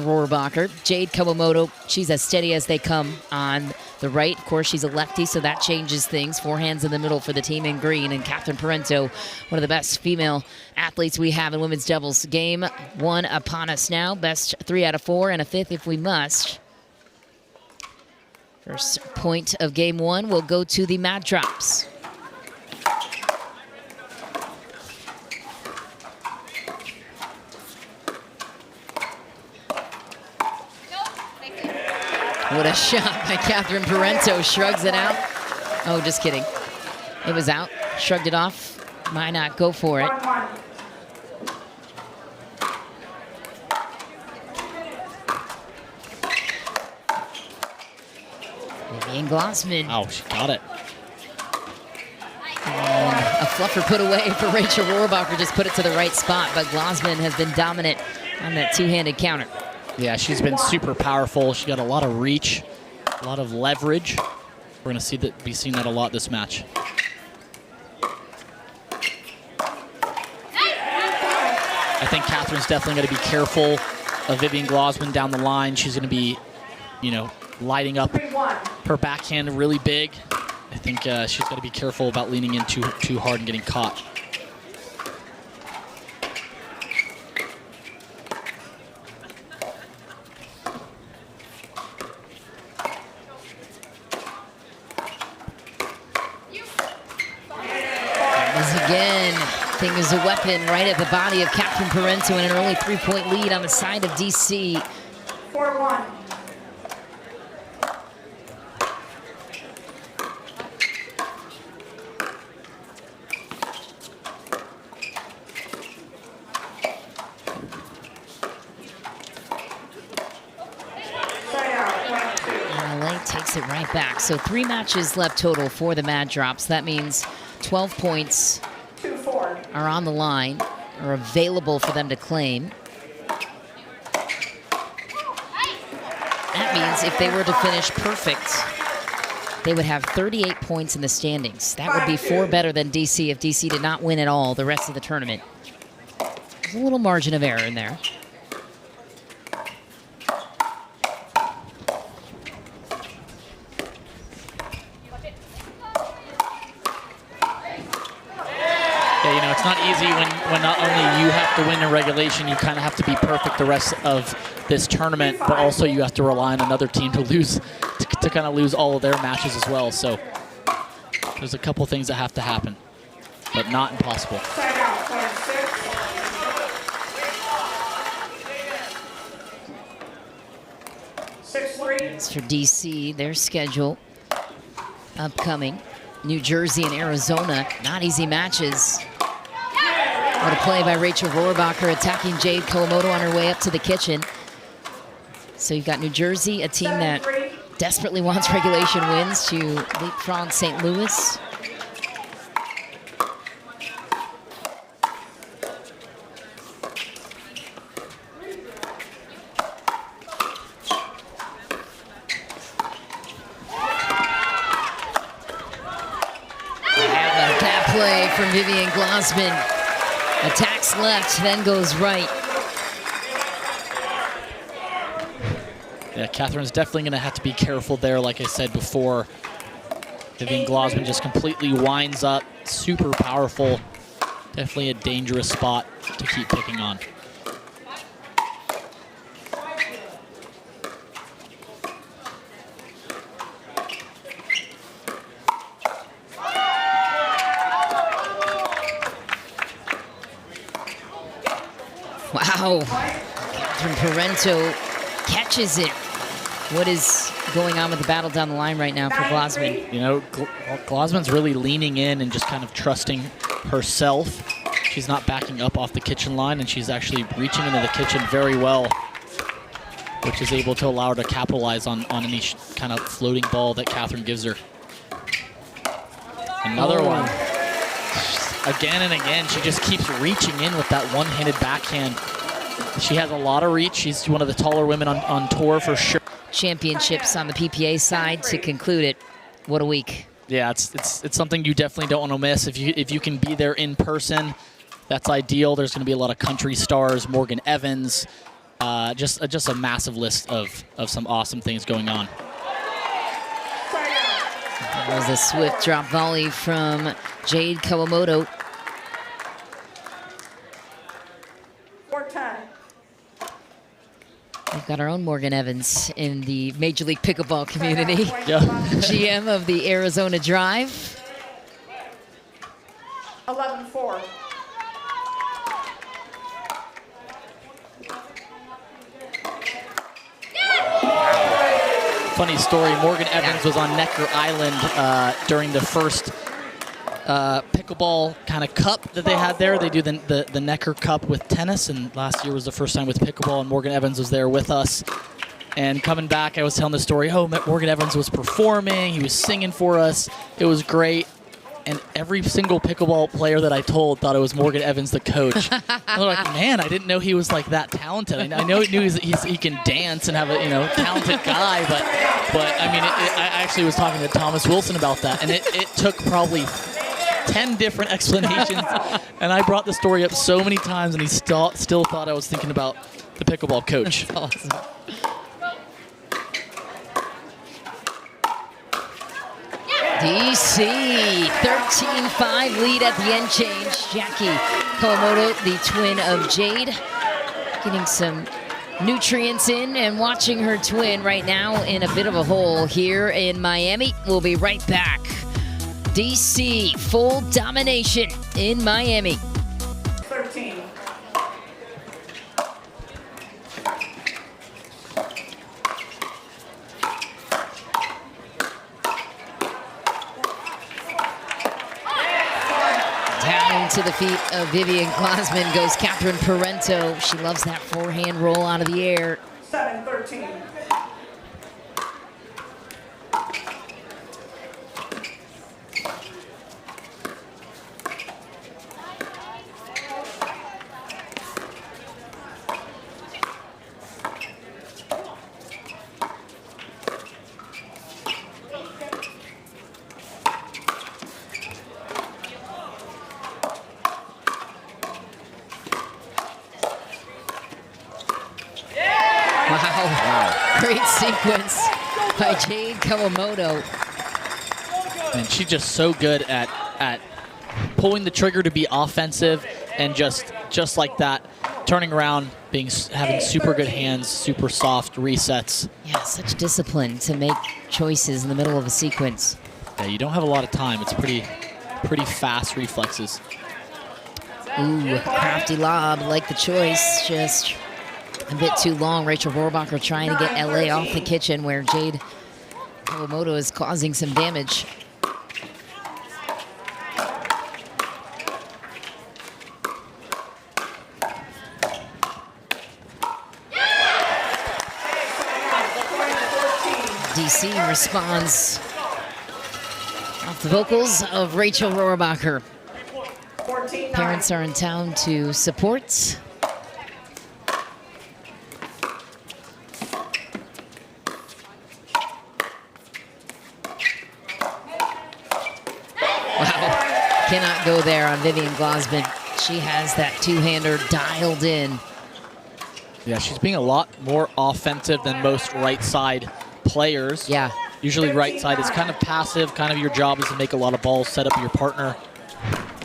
Rohrabacher. Jade Kawamoto, she's as steady as they come on the right. Of course, she's a lefty, so that changes things. Four hands in the middle for the team in green. And Catherine Parenteau, one of the best female athletes we have in women's doubles. Game one upon us now. Best 3 out of 4 and a 5th if we must. First point of game one will go to the mat drops. What a shot by Catherine Parenteau. Shrugs it out. Oh, just kidding. It was out. Shrugged it off. Might not go for it. Vivian Glozman. Oh, she got it. And a fluffer put away for Rachel Rohrabacher. Just put it to the right spot, but Glozman has been dominant on that two-handed counter. Yeah, she's been super powerful. She got a lot of reach, a lot of leverage. We're going to be seeing that a lot this match. I think Catherine's definitely going to be careful of Vivian Glozman down the line. She's going to be, you know, lighting up her backhand really big. I think she's got to be careful about leaning in too hard and getting caught. Again, thing is a weapon right at the body of Catherine Parenteau and an early 3-point lead on the side of DC. 4-1. LA takes it right back. So 3 matches left total for the Mad Drops. That means 12 points are on the line, are available for them to claim. That means if they were to finish perfect, they would have 38 points in the standings. That would be 4 better than DC if DC did not win at all the rest of the tournament. There's a little margin of error in there. You know, it's not easy when not only you have to win in regulation, you kind of have to be perfect the rest of this tournament, but also you have to rely on another team to lose, to kind of lose all of their matches as well. So there's a couple things that have to happen, but not impossible. As for DC, their schedule upcoming. New Jersey and Arizona, not easy matches. What a play by Rachel Rohrabacher attacking Jade Kawamoto on her way up to the kitchen. So you've got New Jersey, a team that desperately wants regulation wins to leapfrog St. Louis. Play from Vivian Glozman. Attacks left, then goes right. Yeah, Catherine's definitely going to have to be careful there, like I said before. Vivian Glozman just completely winds up, super powerful. Definitely a dangerous spot to keep picking on. Wow, Catherine Parenteau catches it. What is going on with the battle down the line right now for Glozman? You know, Glozman's really leaning in and just kind of trusting herself. She's not backing up off the kitchen line, and she's actually reaching into the kitchen very well, which is able to allow her to capitalize on any kind of floating ball that Catherine gives her. Another one. Again and again, she just keeps reaching in with that one-handed backhand. She has a lot of reach. She's one of the taller women on tour for sure. Championships on the PPA side to conclude it. What a week. Yeah, it's something you definitely don't want to miss. If you can be there in person, that's ideal. There's going to be a lot of country stars, Morgan Evans, Just a massive list of some awesome things going on. That was a swift drop volley from Jade Kawamoto. 4-10. We've got our own Morgan Evans in the Major League Pickleball community. Yeah. GM of the Arizona Drive. 11-4. Funny story, Morgan Evans was on Necker Island during the first pickleball kind of cup that they had there. They do the Necker Cup with tennis, and last year was the first time with pickleball, and Morgan Evans was there with us. And coming back, I was telling the story, oh, Morgan Evans was performing, he was singing for us, it was great. And every single pickleball player that I told thought it was Morgan Evans, the coach. And they're like, man, I didn't know he was like that talented. I know he can dance and have a talented guy, but I mean, I actually was talking to Thomas Wilson about that, and it took probably 10 different explanations, and I brought the story up so many times, and he still thought I was thinking about the pickleball coach. That's awesome. DC, 13-5 lead at the end change. Jackie Kawamoto, the twin of Jade, getting some nutrients in and watching her twin right now in a bit of a hole here in Miami. We'll be right back. DC, full domination in Miami. 13. Down to the feet of Vivian Glozman goes Catherine Parenteau. She loves that forehand roll out of the air. 7-13. Wow. Great sequence by Jade Kawamoto. And she's just so good at pulling the trigger to be offensive, and just like that, turning around, having super good hands, super soft resets. Yeah, such discipline to make choices in the middle of a sequence. Yeah, you don't have a lot of time. It's pretty fast reflexes. Ooh, crafty lob, like the choice, just a bit too long. Rachel Rohrabacher trying to get LA off the kitchen where Jade Kawamoto is causing some damage. DC responds off the vocals of Rachel Rohrabacher. Parents are in town to support. Wow, cannot go there on Vivian Glozman. She has that two-hander dialed in. Yeah, she's being a lot more offensive than most right side players. Yeah. Usually right side is kind of passive, kind of your job is to make a lot of balls, set up your partner.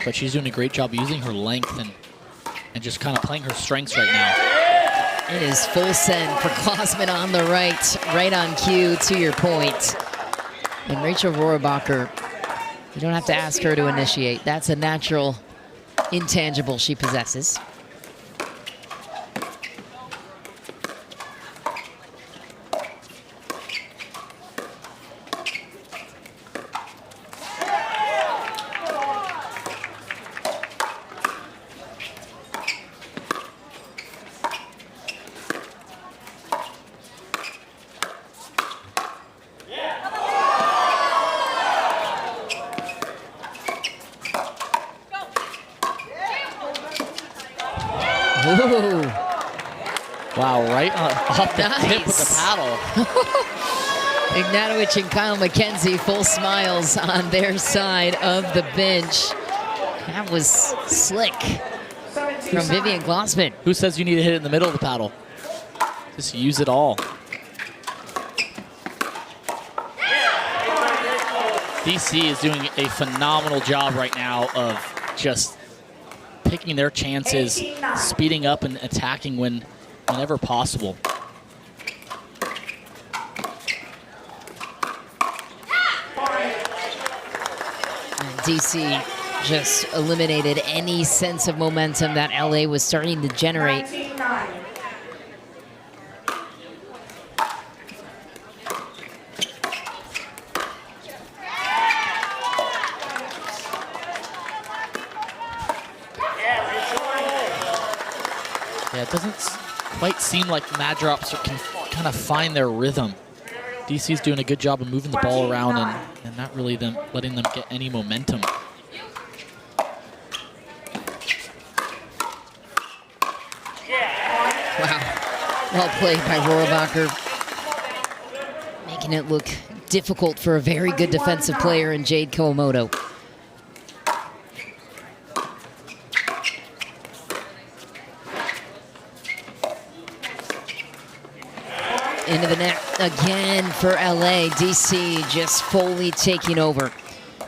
But she's doing a great job using her length and just kind of playing her strengths right now. It is full send for Glozman on the right on cue, to your point. And Rachel Rohrabacher, you don't have to ask her to initiate. That's a natural intangible she possesses. Ooh. Wow, right off the tip with the Nice. paddle. Ignatowich and Kyle McKenzie, full smiles on their side of the bench. That was slick from Vivian Glozman. Who says you need to hit it in the middle of the paddle? Just use it all. DC is doing a phenomenal job right now of just picking their chances, speeding up and attacking whenever possible. And DC just eliminated any sense of momentum that LA was starting to generate. 19-9. Yeah, it doesn't quite seem like Mad Drops can kind of find their rhythm. DC's doing a good job of moving the ball around and not really letting them get any momentum. Wow, well played by Rohrabacher. Making it look difficult for a very good defensive player in Jade Kawamoto. Into the net again for LA. DC just fully taking over.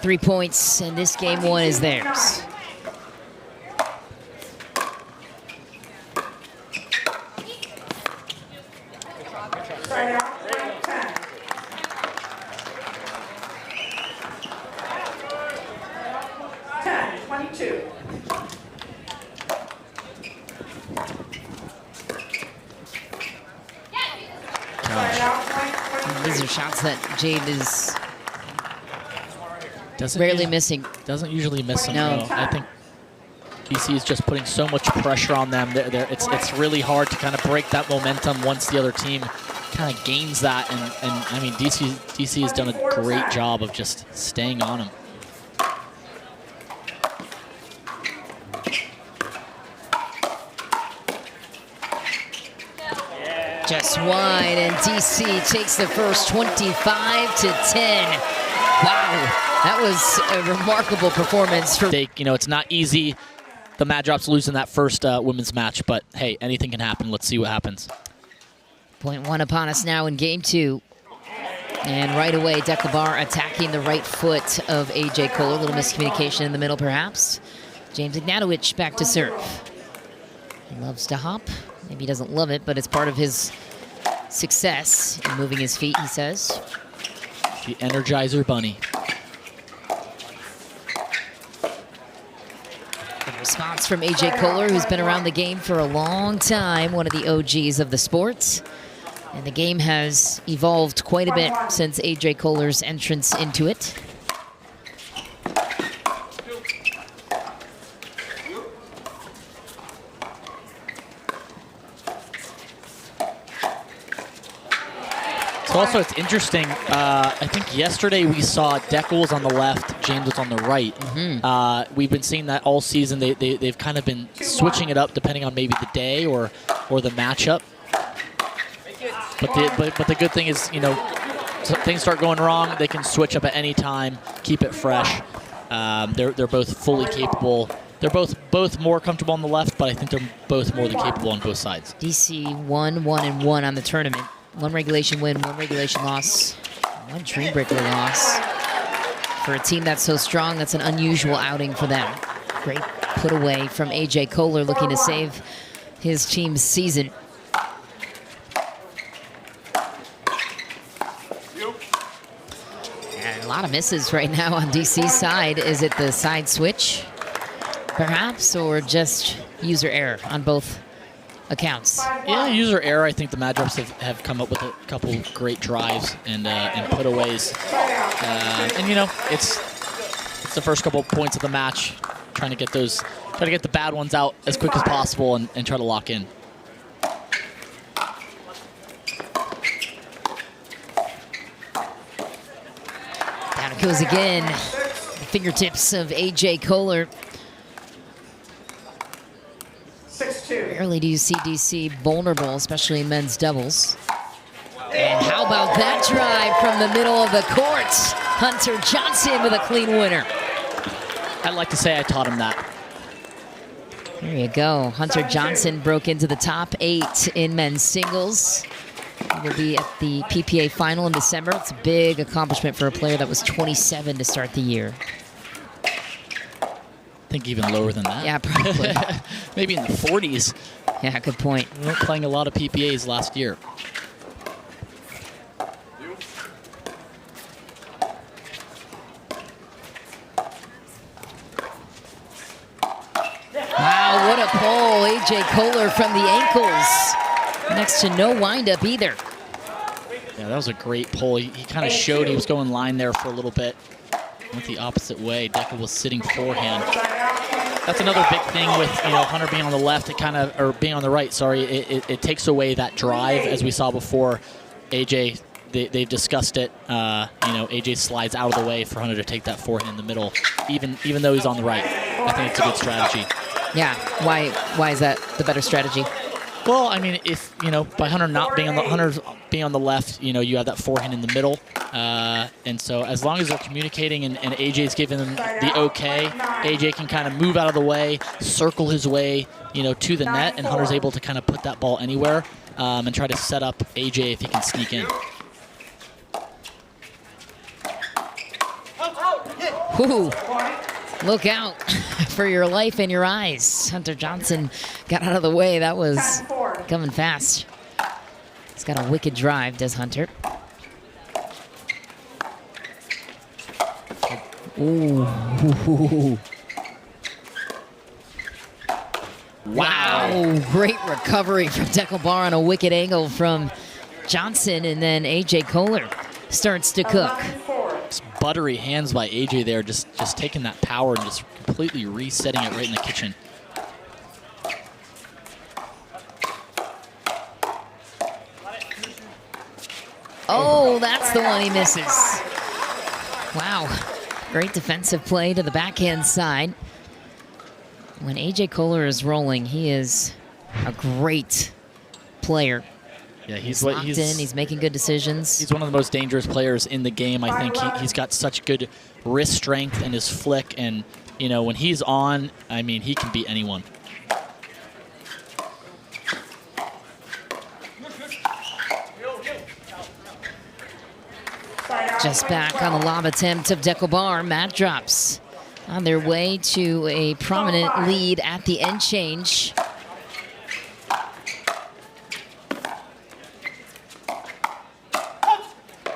3 points, and this game one is theirs. Right out, 10. 10-22. These are shots that Jade is Doesn't rarely usually, missing. Doesn't usually miss them. No. I think DC is just putting so much pressure on them. It's really hard to kind of break that momentum once the other team kind of gains that. And I mean, DC has done a great job of just staying on them. Just wide, and DC takes the first 25-10. Wow, that was a remarkable performance for. It's not easy. The Mad Drops losing that first women's match, but hey, anything can happen. Let's see what happens. Point one upon us now in game two. And right away, Dekel Bar attacking the right foot of AJ Koller. A little miscommunication in the middle, perhaps. James Ignatowich back to serve. He loves to hop. Maybe he doesn't love it, but it's part of his success in moving his feet, he says. The Energizer Bunny. Good response from AJ Koller, who's been around the game for a long time, one of the OGs of the sport. And the game has evolved quite a bit since AJ Koller's entrance into it. Also, it's interesting. I think yesterday we saw Dekel was on the left, James was on the right. We've been seeing that all season. They've kind of been switching it up depending on maybe the day or the matchup. But the good thing is, things start going wrong, they can switch up at any time, keep it fresh. They're both fully capable. They're both more comfortable on the left, but I think they're both more than capable on both sides. DC 1-1-1 on the tournament. One regulation win, one regulation loss, one dream breaker loss. For a team that's so strong, that's an unusual outing for them. Great put away from AJ Koller, looking to save his team's season. And a lot of misses right now on DC's side. Is it the side switch, perhaps, or just user error on both accounts? Yeah, user error. I think the Mad Drops have come up with a couple great drives and putaways. It's the first couple of points of the match, trying to get the bad ones out as quick as possible and try to lock in. Down it goes again. The fingertips of AJ Koller. 6-2. Rarely do you see DC vulnerable, especially in men's doubles. And how about that drive from the middle of the court? Hunter Johnson with a clean winner. I'd like to say I taught him that. There you go. Hunter Johnson broke into the top 8 in men's singles. He will be at the PPA final in December. It's a big accomplishment for a player that was 27 to start the year. I think even lower than that. Yeah, probably. Maybe in the 40s. Yeah, good point. We weren't playing a lot of PPAs last year. Wow, what a pull. AJ Koller from the ankles. Next to no windup either. Yeah, that was a great pull. He kind of showed he was going line there for a little bit. Went the opposite way. Dekel was sitting forehand. That's another big thing with Hunter being on the left. It kind of, or being on the right. Sorry, it takes away that drive as we saw before. AJ, they've discussed it. AJ slides out of the way for Hunter to take that forehand in the middle, even though he's on the right. I think it's a good strategy. Yeah. Why is that the better strategy? Well, I mean, if by Hunter not being on the left, you have that forehand in the middle, and so as long as they're communicating and AJ's giving them the okay, AJ can kind of move out of the way, circle his way, to the net, and Hunter's able to kind of put that ball anywhere and try to set up AJ if he can sneak in. Ooh. Look out for your life and your eyes. Hunter Johnson got out of the way. That was coming fast. He's got a wicked drive, does Hunter. Ooh. Wow. Great recovery from Dekel Bar on a wicked angle from Johnson, and then AJ Koller starts to cook. Just buttery hands by AJ there, just taking that power and just completely resetting it right in the kitchen. Oh, that's the one he misses. Wow. Great defensive play to the backhand side. When AJ Koller is rolling, he is a great player. Yeah, he's locked in. He's making good decisions. He's one of the most dangerous players in the game. I think he's got such good wrist strength and his flick. And, when he's on, I mean, he can beat anyone. Just back on the lob attempt of Dekel Bar. Mat drops on their way to a prominent lead at the end change.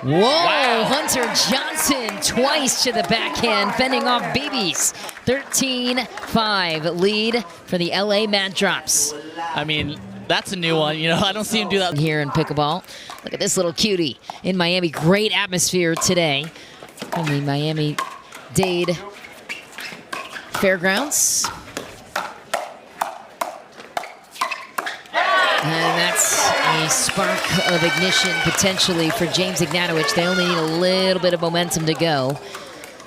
Whoa, wow. Hunter Johnson twice to the backhand, fending off BB's 13-5 lead for the LA Mat Drops. I mean, that's a new one. I don't see him do that. Here in pickleball. Look at this little cutie in Miami. Great atmosphere today from the Miami-Dade Fairgrounds. And that's a spark of ignition potentially for James Ignatowich. They only need a little bit of momentum to go.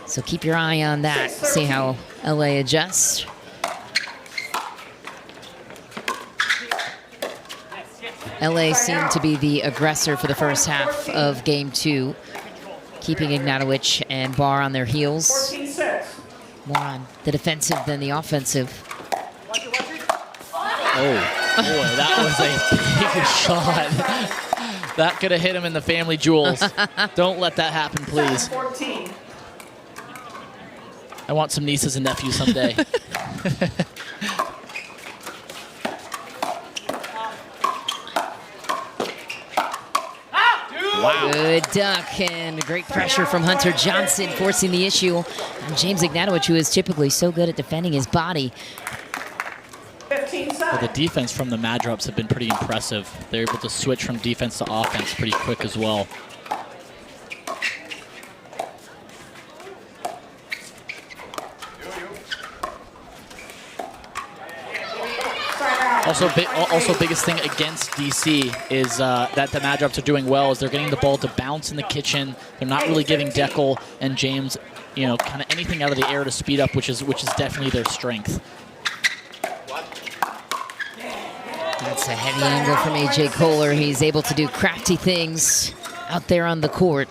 So keep your eye on that. See how LA adjusts. LA seemed to be the aggressor for the first half of game 2, keeping Ignatowich and Bar on their heels. More on the defensive than the offensive. Oh. Boy, that was a big shot. That could have hit him in the family jewels. Don't let that happen, please. I want some nieces and nephews someday. Wow. Good duck and great pressure from Hunter Johnson, forcing the issue. And James Ignatowich, who is typically so good at defending his body. Well, the defense from the Mad Drops have been pretty impressive. They're able to switch from defense to offense pretty quick as well. Also, biggest thing against DC is that the Mad Drops are doing well is they're getting the ball to bounce in the kitchen. They're not really giving Dekel and James, kind of anything out of the air to speed up, which is definitely their strength. That's a heavy angle from AJ Koller. He's able to do crafty things out there on the court.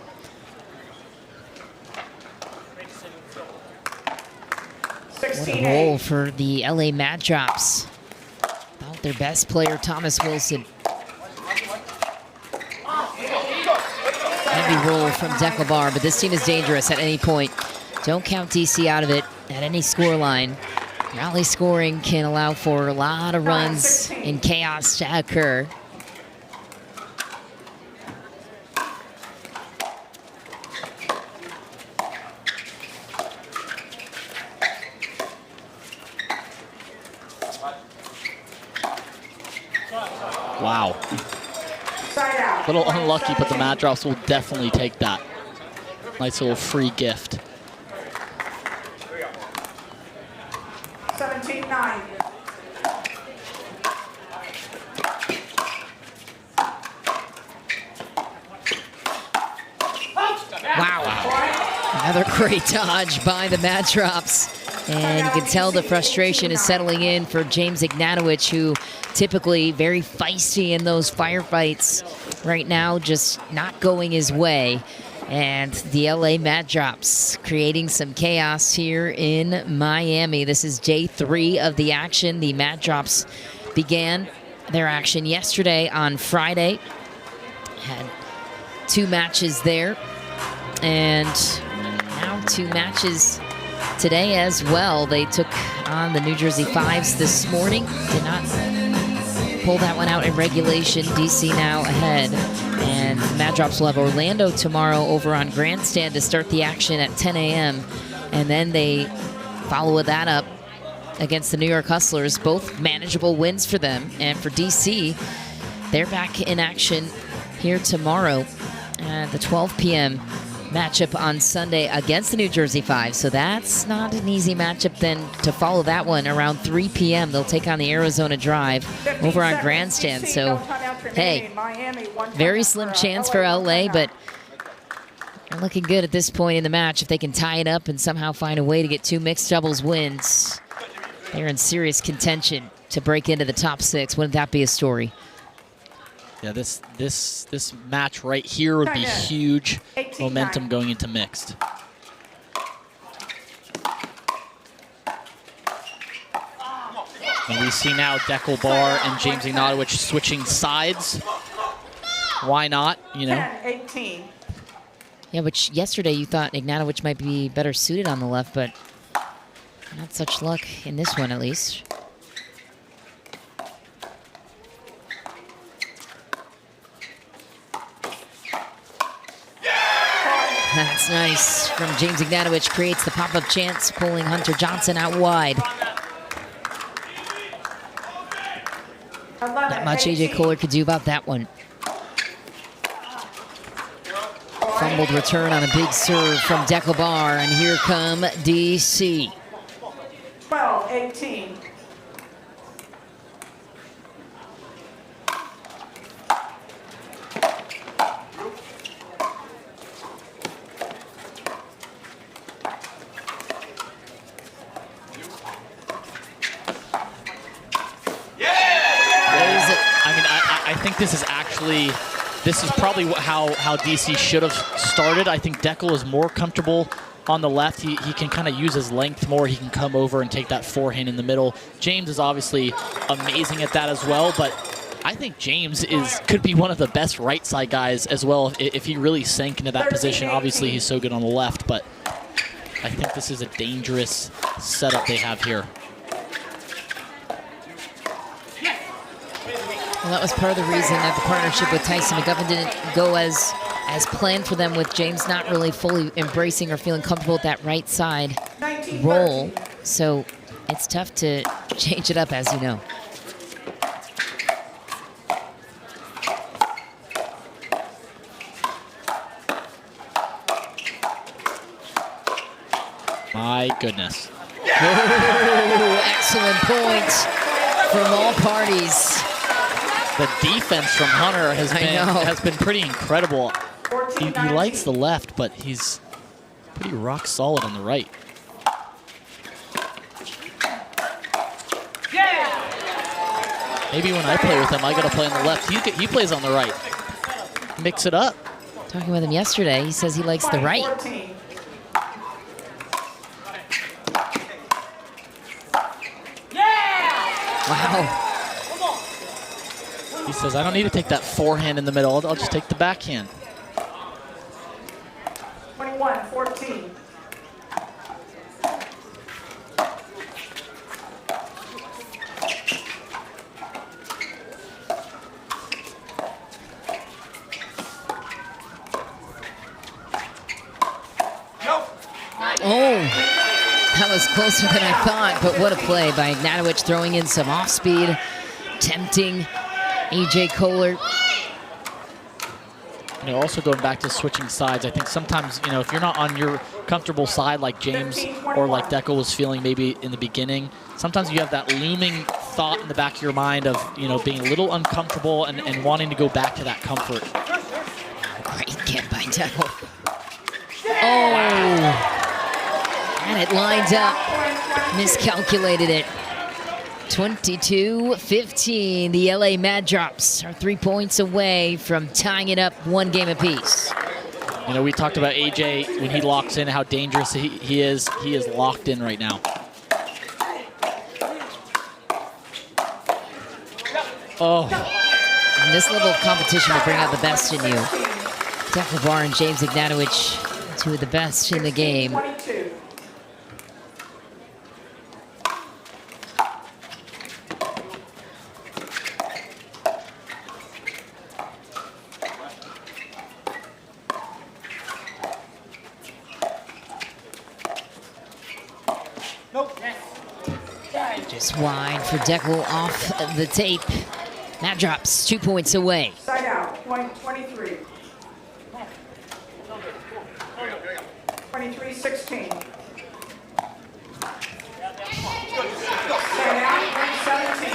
What a roll for the LA Mad Drops. About their best player, Thomas Wilson. Heavy roll from Dekel Bar, but this team is dangerous at any point. Don't count DC out of it at any score line. Rally scoring can allow for a lot of runs and chaos to occur. Wow. A little unlucky, but the Mad Drops will definitely take that. Nice little free gift. 17-9. Wow. Another great dodge by the Mad Drops. And you can tell the frustration is settling in for James Ignatowich, who typically very feisty in those firefights. Right now, just not going his way. And the LA Mad Drops creating some chaos here in Miami. This is day 3 of the action. The Mad Drops began their action yesterday on Friday. Had 2 matches there. And now 2 matches today as well. They took on the New Jersey Fives this morning. Did not pull that one out in regulation. DC now ahead. And the Mad Drops will have Orlando tomorrow over on Grandstand to start the action at 10 a.m. And then they follow that up against the New York Hustlers. Both manageable wins for them. And for DC, they're back in action here tomorrow at the 12 p.m. matchup on Sunday against the New Jersey Five. So that's not an easy matchup then to follow that one around 3 p.m. They'll take on the Arizona Drive over on Grandstand. So, hey, very slim chance for LA, but they're looking good at this point in the match. If they can tie it up and somehow find a way to get 2 mixed doubles wins, they're in serious contention to break into the top 6. Wouldn't that be a story? Yeah, this match right here would be huge momentum going into mixed. And we see now Dekel Bar and James Ignatowich switching sides. Why not, you know? 10-18. Yeah, which yesterday you thought Ignatowich might be better suited on the left, but not such luck in this one at least. That's nice from James Ignatowich. Creates the pop-up chance, pulling Hunter Johnson out wide. Not much AJ Koller could do about that one. Fumbled return on a big serve from Dekel Bar, and here come DC. 12-18. This is probably how DC should have started. I think Dekel is more comfortable on the left. He can kind of use his length more. He can come over and take that forehand in the middle. James is obviously amazing at that as well, but I think James could be one of the best right side guys as well if he really sank into that position. Obviously, he's so good on the left, but I think this is a dangerous setup they have here. Well, that was part of the reason that the partnership with Tyson McGuffin didn't go as planned for them, with James not really fully embracing or feeling comfortable with that right side roll. So it's tough to change it up, as you know. My goodness. Oh, excellent points from all parties. The defense from Hunter has been pretty incredible. He likes the left, but he's pretty rock solid on the right. Maybe when I play with him, I gotta play on the left. He plays on the right. Mix it up. Talking with him yesterday, he says he likes the right. Wow. He says, I don't need to take that forehand in the middle. I'll just take the backhand. 21-14. Oh, that was closer than I thought, but what a play by Ignatowich, throwing in some off-speed, tempting AJ Koller. You know, also going back to switching sides, I think sometimes, you know, if you're not on your comfortable side like James or like Dekel was feeling maybe in the beginning, sometimes you have that looming thought in the back of your mind of, you know, being a little uncomfortable and wanting to go back to that comfort. Great get by Dekel. Oh. And it lined up, miscalculated it. 22-15, the LA Mad Drops are 3 points away from tying it up 1 game apiece. You know, we talked about AJ when he locks in, how dangerous he is. He is locked in right now. Oh. And this level of competition will bring out the best in you. Dekel Bar and James Ignatowich, 2 of the best in the game. 22. Just wide for Dekel off the tape. Mad Drops 2 points away. Side out, point 23. 23-16. Side out, point 17.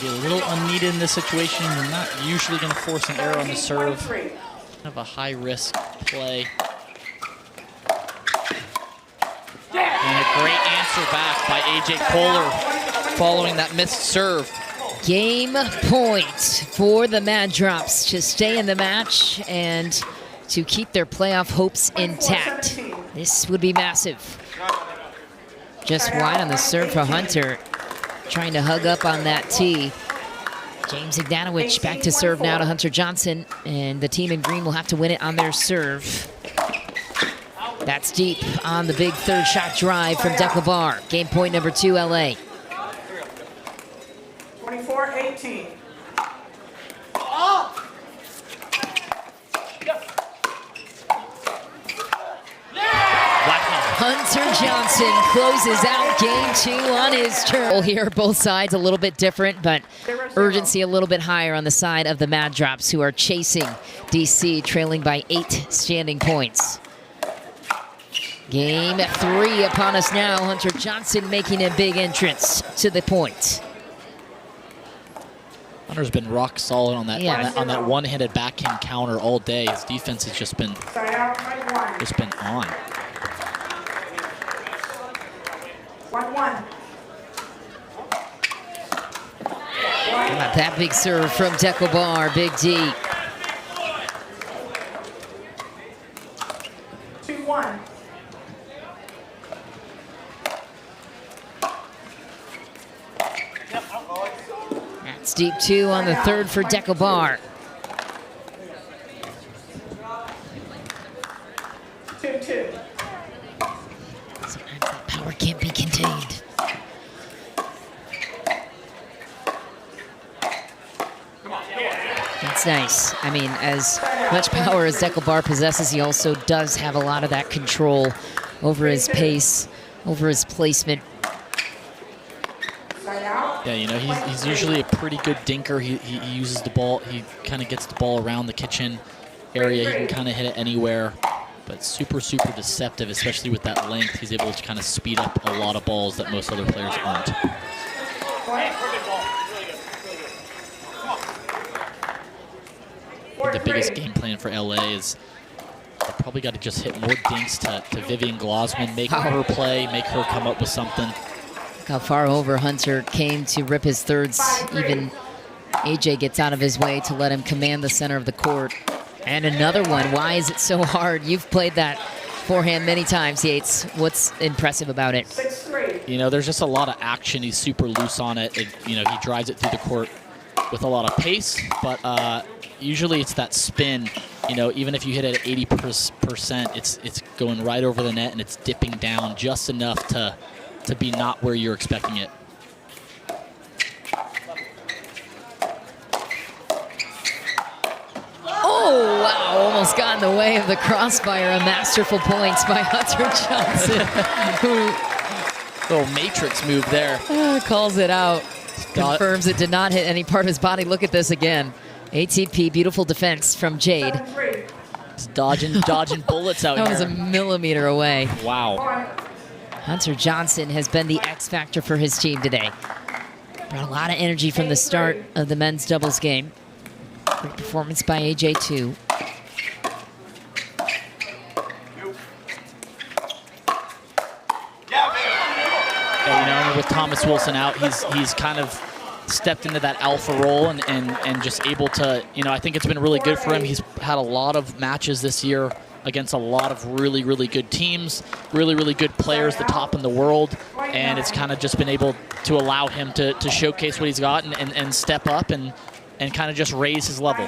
Be a little unneeded in this situation. You're not usually going to force an error on the serve. 23. Kind of a high-risk play. And a great answer back by AJ Koller following that missed serve. Game point for the Mad Drops to stay in the match and to keep their playoff hopes intact. This would be massive. Just wide on the serve for Hunter, trying to hug up on that tee. James Ignatowich back to serve now to Hunter Johnson, and the team in green will have to win it on their serve. That's deep on the big third shot drive from Dekel Bar. Game point number 2, LA. 24-18. Hunter Johnson closes out game 2 on his turn. Here, both sides a little bit different, but urgency a little bit higher on the side of the Mad Drops, who are chasing DC, trailing by 8 standing points. Game 3 upon us now. Hunter Johnson making a big entrance to the point. Hunter's been rock solid on that that one-handed backhand counter all day. His defense has just been on. 1-1. Got that big serve from Dekel Bar, Big D. 2-1. That's deep 2 on the third for Dekel Bar. 2-2. Sometimes that power can't be contained. That's nice. I mean, as much power as Dekel Bar possesses, he also does have a lot of that control over his pace, over his placement. Yeah, you know, he's usually a pretty good dinker. He uses the ball. He kind of gets the ball around the kitchen area. He can kind of hit it anywhere. But super, super deceptive, especially with that length. He's able to kind of speed up a lot of balls that most other players aren't. I think the biggest game plan for LA is they probably got to just hit more dinks to Vivian Glozman, make her play, make her come up with something. Look how far over Hunter came to rip his thirds. Even AJ gets out of his way to let him command the center of the court. And another one. Why is it so hard? You've played that forehand many times, Yates. What's impressive about it? 6-3. You know, there's just a lot of action. He's super loose on it. You know, he drives it through the court with a lot of pace, but usually it's that spin. You know, even if you hit it at 80%, it's going right over the net and it's dipping down just enough to be not where you're expecting it. Oh, wow, almost got in the way of the crossfire. A masterful points by Hunter Johnson, who Little matrix move there. calls it out, confirms it did not hit any part of his body. Look at this again. ATP, beautiful defense from Jade. 7-3. He's dodging bullets out That here. was a millimeter away. Wow. Hunter Johnson has been the X factor for his team today. Brought a lot of energy from the start of the men's doubles game. Great performance by AJ too. Yeah, you know, with Thomas Wilson out, he's kind of stepped into that alpha role and just able to, you know, I think it's been really good for him. He's had a lot of matches this year against a lot of really, really good teams, really, really good players, the top in the world, and it's kind of just been able to allow him to showcase what he's got and step up and kind of just raise his level.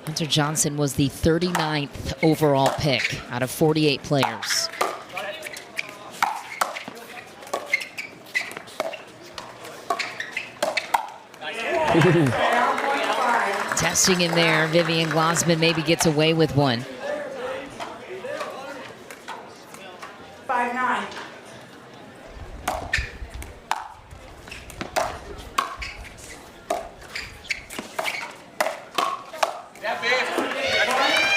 Hunter Johnson was the 39th overall pick out of 48 players. Testing in there, Vivian Glozman maybe gets away with one. 5-9.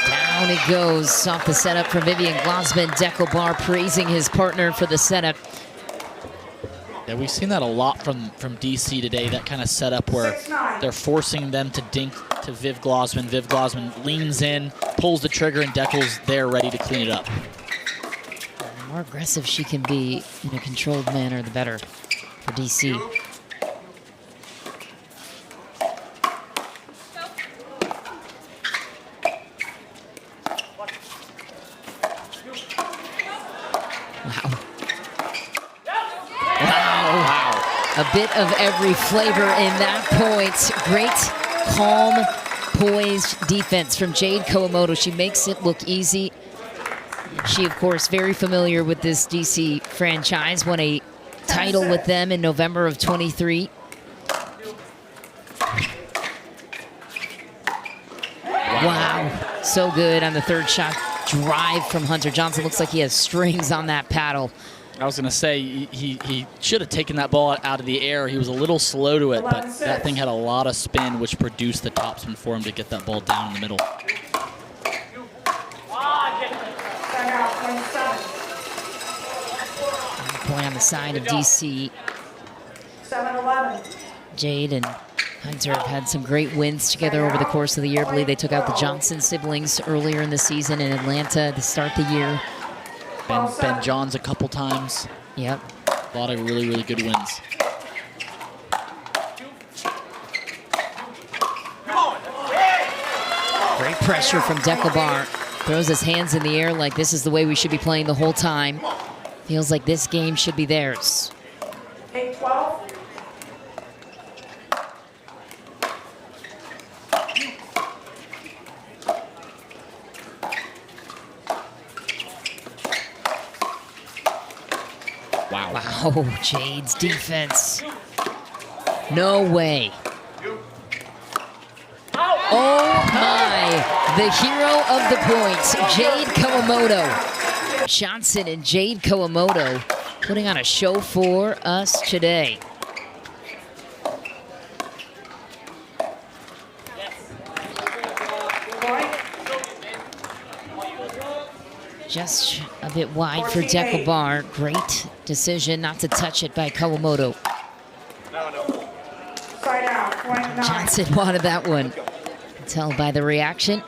Down it goes off the setup for Vivian Glozman. Dekel Bar praising his partner for the setup. Yeah, we've seen that a lot from DC today, that kind of setup where they're forcing them to dink to Viv Glozman. Viv Glozman leans in, pulls the trigger, and Dekel's there ready to clean it up. The more aggressive she can be in a controlled manner, the better for DC. A bit of every flavor in that point. Great, calm, poised defense from Jade Kawamoto. She makes it look easy. She, of course, very familiar with this DC franchise. Won a title with them in November of 23. Wow, so good on the third shot. Drive from Hunter Johnson. Looks like he has strings on that paddle. I was going to say, he should have taken that ball out of the air. He was a little slow to it, but that thing had a lot of spin, which produced the topspin for him to get that ball down in the middle. Point on the side of DC. 7-11. Jade and Hunter have had some great wins together over the course of the year. I believe they took out the Johnson siblings earlier in the season in Atlanta to start the year. Ben Johns a couple times. Yep. A lot of really, really good wins. Great pressure from Dekel Bar. Throws his hands in the air like this is the way we should be playing the whole time. Feels like this game should be theirs. 8-12. Wow, Jade's defense. No way. Oh my, the hero of the points, Jade Kawamoto. Johnson and Jade Kawamoto putting on a show for us today. Just a bit wide for Dekel Bar. Great decision not to touch it by Kawamoto. Side out, point 9. Johnson wanted that one. Tell by the reaction.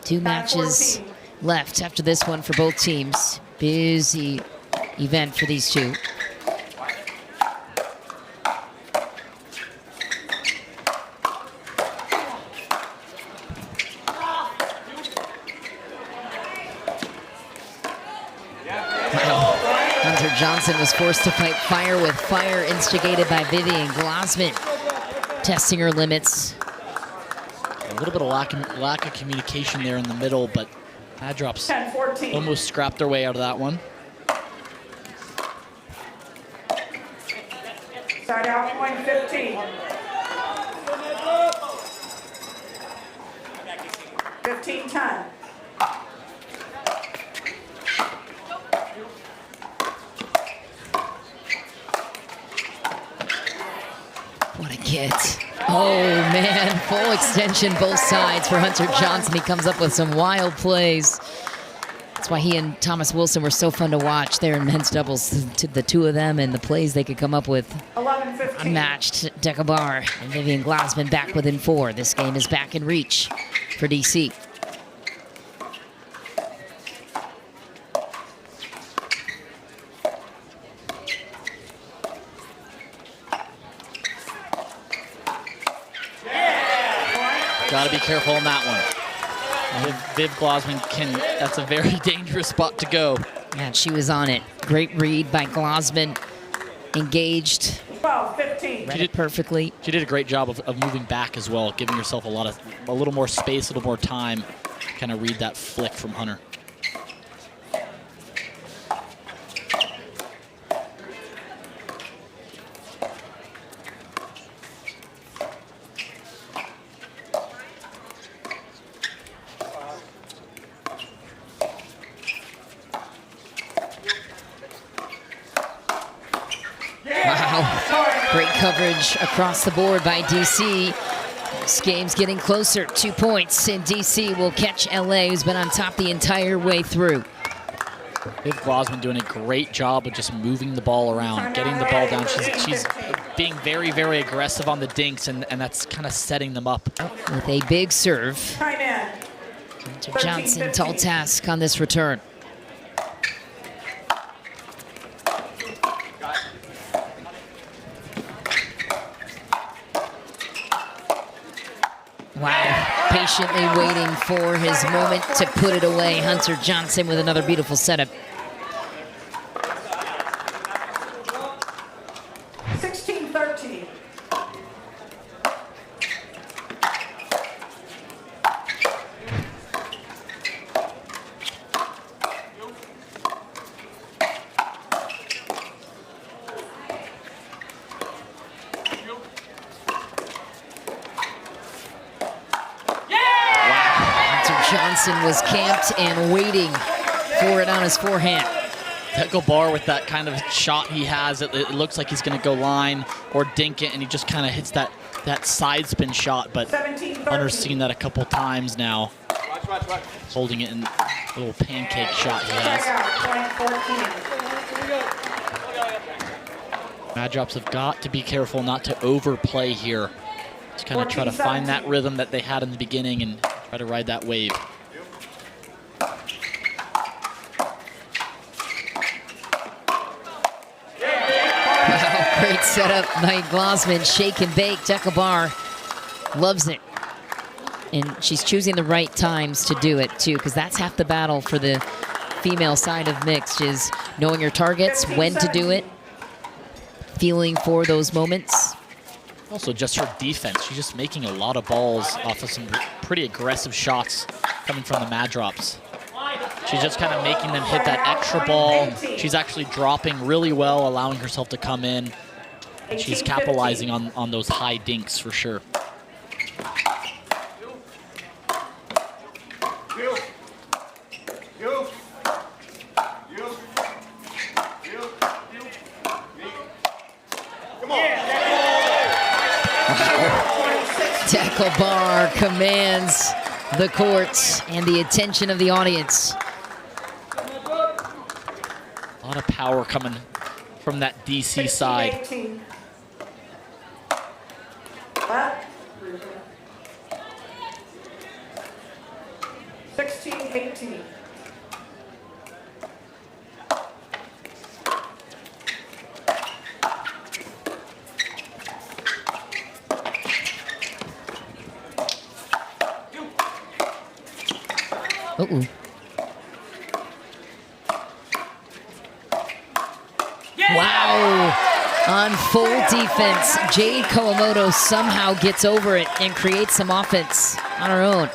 2 matches left after this one for both teams. Busy event for these two. Johnson was forced to fight fire with fire, instigated by Vivian Glozman, testing her limits. A little bit of lack of communication there in the middle, but Madrops 10-14. almost scrapped their way out of that one. Side out point 15. 15-10. What a get. Oh, man. Full extension both sides for Hunter Johnson. He comes up with some wild plays. That's why he and Thomas Wilson were so fun to watch there in men's doubles. The two of them and the plays they could come up with. 11-15. Unmatched. Dekel Bar and Vivian Glozman back within 4. This game is back in reach for DC. Got to be careful on that one. Viv Glozman that's a very dangerous spot to go. Yeah, and she was on it. Great read by Glozman. Engaged. 12-15. Read it perfectly. She did a great job of moving back as well, giving herself a little more space, a little more time to kind of read that flick from Hunter. Great coverage across the board by DC. This game's getting closer. 2 points, and DC will catch LA, who's been on top the entire way through. Viv Glozman doing a great job of just moving the ball around, getting the ball down. She's being very, very aggressive on the dinks, and that's kind of setting them up. With a big serve. Time in. Hunter Johnson, tall task on this return. Wow, patiently waiting for his moment to put it away. Hunter Johnson with another beautiful setup. 16-13. Johnson was camped and waiting for it on his forehand. Dekel Bar with that kind of shot he has, it looks like he's going to go line or dink it, and he just kind of hits that side spin shot. But Hunter's seen that a couple times now. Watch. Holding it in a little pancake shot he has. Madrops have got to be careful not to overplay here. Just kind of try to find that rhythm that they had in the beginning and try to ride that wave. Wow, great setup by Glozman. Shake and bake. Dekel Bar loves it. And she's choosing the right times to do it, too, because that's half the battle for the female side of mixed, is knowing your targets, when to do it, feeling for those moments. Also, just her defense. She's just making a lot of balls off of some pretty aggressive shots coming from the Madrops. She's just kind of making them hit that extra ball. She's actually dropping really well, allowing herself to come in. She's capitalizing on those high dinks for sure. Dekel Bar commands the courts and the attention of the audience. A lot of power coming from that DC side. 16-18. On full defense, Jade Kawamoto somehow gets over it and creates some offense on her own.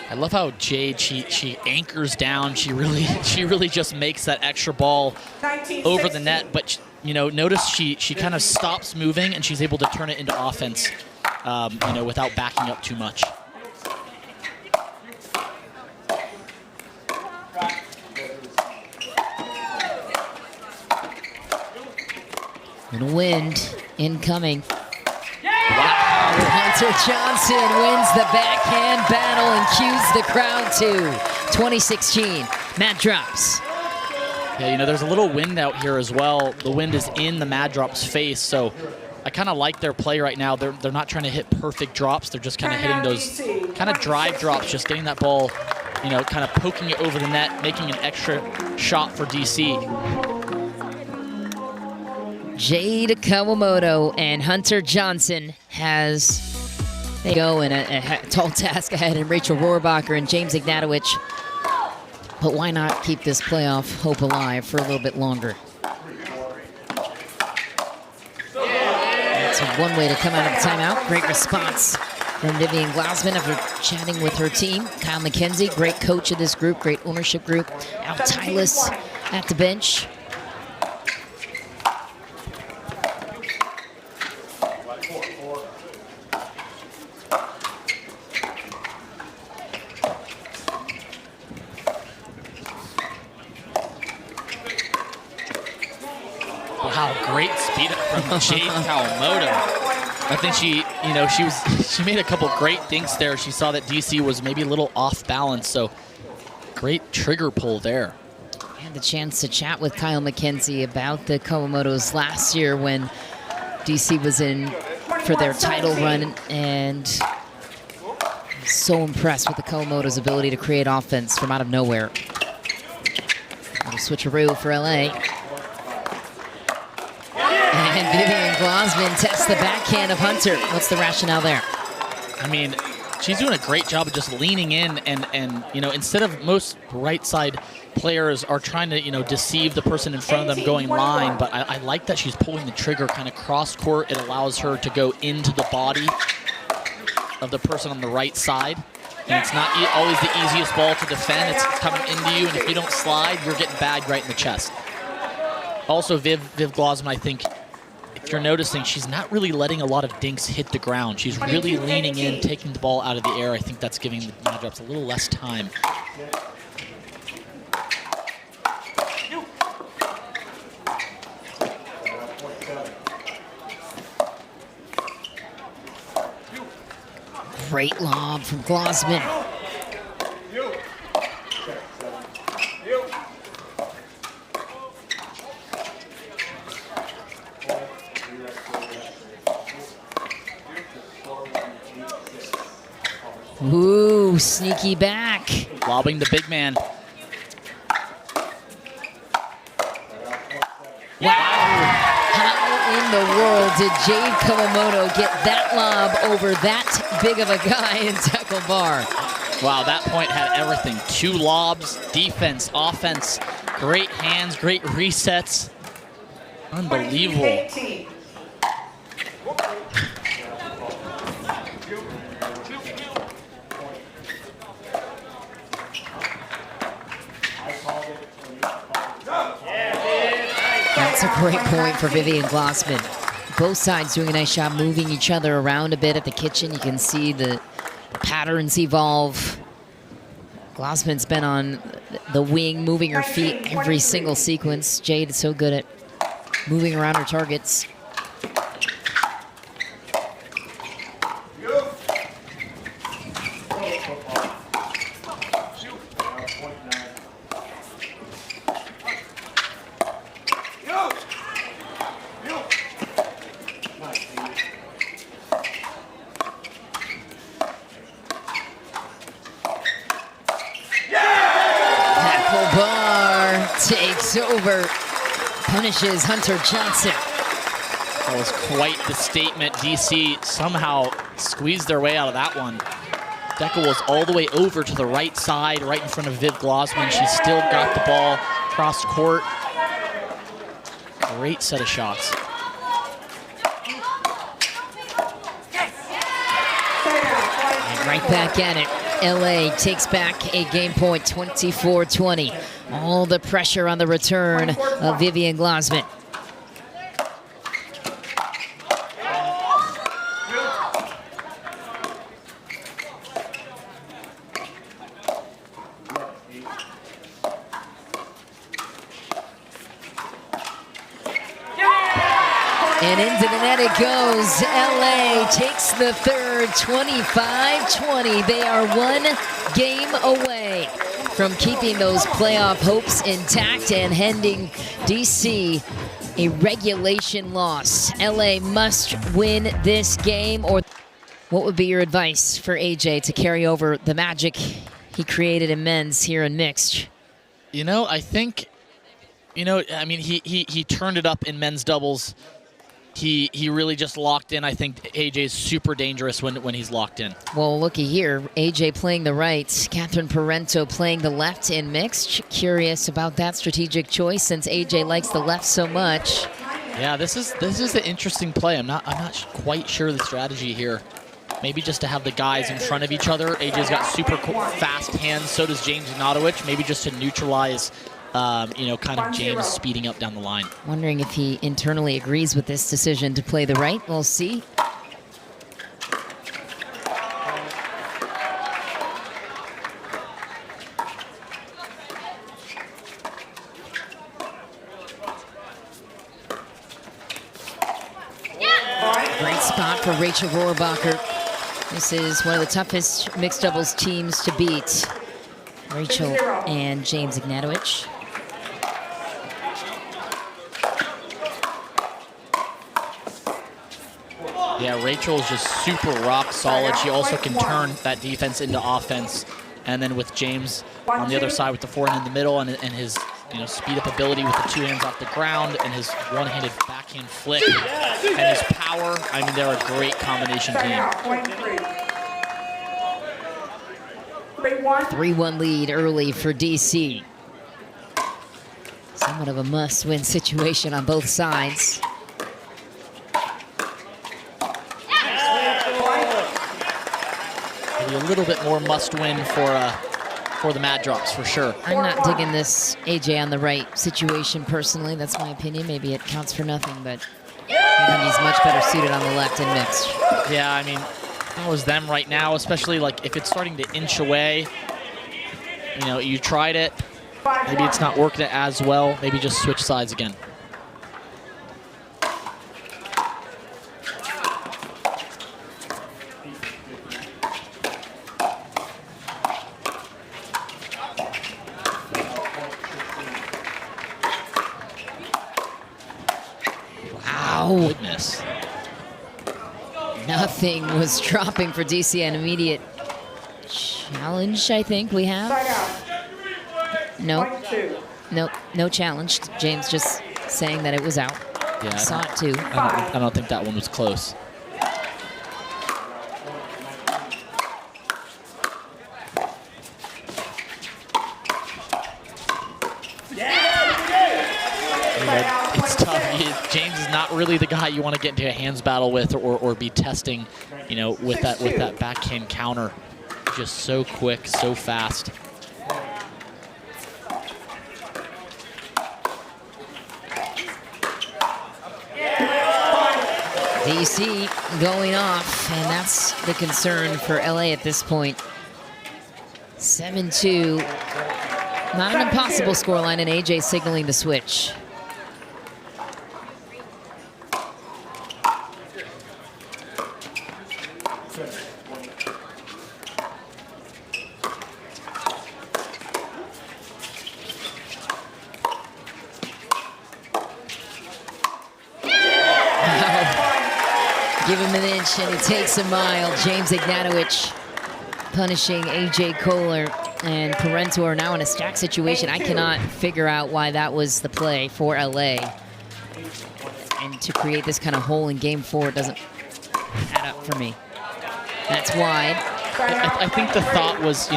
I love how Jade, she anchors down. She really just makes that extra ball over the net. But you know, notice she kind of stops moving and she's able to turn it into offense, you know, without backing up too much. And wind incoming. Wow, Hunter Johnson wins the backhand battle and cues the crowd to 2016. Mat drops. Yeah, you know, there's a little wind out here as well. The wind is in the Mad Drop's face, so I kind of like their play right now. They're not trying to hit perfect drops. They're just kind of hitting those kind of drive drops, just getting that ball, you know, kind of poking it over the net, making an extra shot for DC. Jade Kawamoto and Hunter Johnson they go in a tall task ahead, and Rachel Rohrabacher and James Ignatowich. But why not keep this playoff hope alive for a little bit longer? That's one way to come out of the timeout. Great response from Vivian Glozman after chatting with her team. Kyle McKenzie, great coach of this group, great ownership group. Al Tylis at the bench. Wow, great speed up from Jade Kawamoto. I think she made a couple great dinks there. She saw that DC was maybe a little off balance, so great trigger pull there. I had the chance to chat with Kyle McKenzie about the Kawamotos last year when DC was in for their title run, and so impressed with the Kawamoto's ability to create offense from out of nowhere. Little switcheroo for LA. And Vivian Glozman tests the backhand of Hunter. What's the rationale there? I mean, she's doing a great job of just leaning in and you know, instead of most right side players are trying to, you know, deceive the person in front of them going line, but I like that she's pulling the trigger kind of cross court. It allows her to go into the body of the person on the right side. And it's not always the easiest ball to defend. It's coming into you, and if you don't slide, you're getting bagged right in the chest. Also, Viv Glozman, I think, if you're noticing, she's not really letting a lot of dinks hit the ground. She's really leaning in, taking the ball out of the air. I think that's giving the Mad Drops a little less time. Great lob from Glozman. Ooh, sneaky back. Lobbing the big man. Wow. How in the world did Jade Kawamoto get that lob over that big of a guy in Dekel Bar? Wow, that point had everything. 2 lobs, defense, offense, great hands, great resets. Unbelievable. That's a great point for Vivian Glozman. Both sides doing a nice job moving each other around a bit at the kitchen. You can see the patterns evolve. Glozman's been on the wing, moving her feet every single sequence. Jade is so good at moving around her targets. Dekel Bar takes over, punishes Hunter Johnson. That was quite the statement. DC somehow squeezed their way out of that one. Dekel was all the way over to the right side, right in front of Viv Glozman. She still got the ball cross court. Great set of shots. Right back at it. LA takes back a game point, 24-20. All the pressure on the return of Vivian Glozman. And into the net it goes. LA takes the third, 25-20. They are one game away from keeping those playoff hopes intact and handing DC a regulation loss. LA must win this game. Or what would be your advice for AJ to carry over the magic he created in men's here in mixed? You know, I think, I mean, he turned it up in men's doubles. He really just locked in. I think AJ is super dangerous when he's locked in. Well, looky here. AJ playing the right. Catherine Parenteau playing the left in mixed. Curious about that strategic choice since AJ likes the left so much. Yeah, this is an interesting play. I'm not quite sure the strategy here. Maybe just to have the guys in front of each other. AJ's got super fast hands. So does James Ignatowich. Maybe just to neutralize kind of James speeding up down the line. Wondering if he internally agrees with this decision to play the right. We'll see. Great spot for Rachel Rohrabacher. This is one of the toughest mixed doubles teams to beat. Rachel and James Ignatowich. Yeah, Rachel is just super rock solid. She also can turn that defense into offense. And then with James on the other side with the forehand in the middle and his speed up ability with the two hands off the ground and his one-handed backhand flick and his power, I mean, they're a great combination team. 3-1 lead early for DC. Somewhat of a must-win situation on both sides. Maybe a little bit more must-win for the Mad Drops, for sure. I'm not digging this AJ on the right situation personally. That's my opinion. Maybe it counts for nothing, but I think he's much better suited on the left and mixed. Yeah, I mean, if I was them right now, especially like if it's starting to inch away, you tried it, maybe it's not working as well, maybe just switch sides again. Wow. Goodness. Nothing was dropping for DC. An immediate challenge, I think we have. No challenge. James just saying that it was out. Yeah, saw it too. I don't think that one was close. It's tough. James is not really the guy you want to get into a hands battle with or be testing, with that backhand counter. Just so quick, so fast. DC going off, and that's the concern for LA at this point. 7-2. Not an impossible scoreline, and AJ signaling the switch. Give him an inch and he takes a mile. James Ignatowich punishing AJ Koller, and Parenteau are now in a stack situation. I cannot figure out why that was the play for LA. And to create this kind of hole in game 4 doesn't add up for me. That's wide. I think the thought was,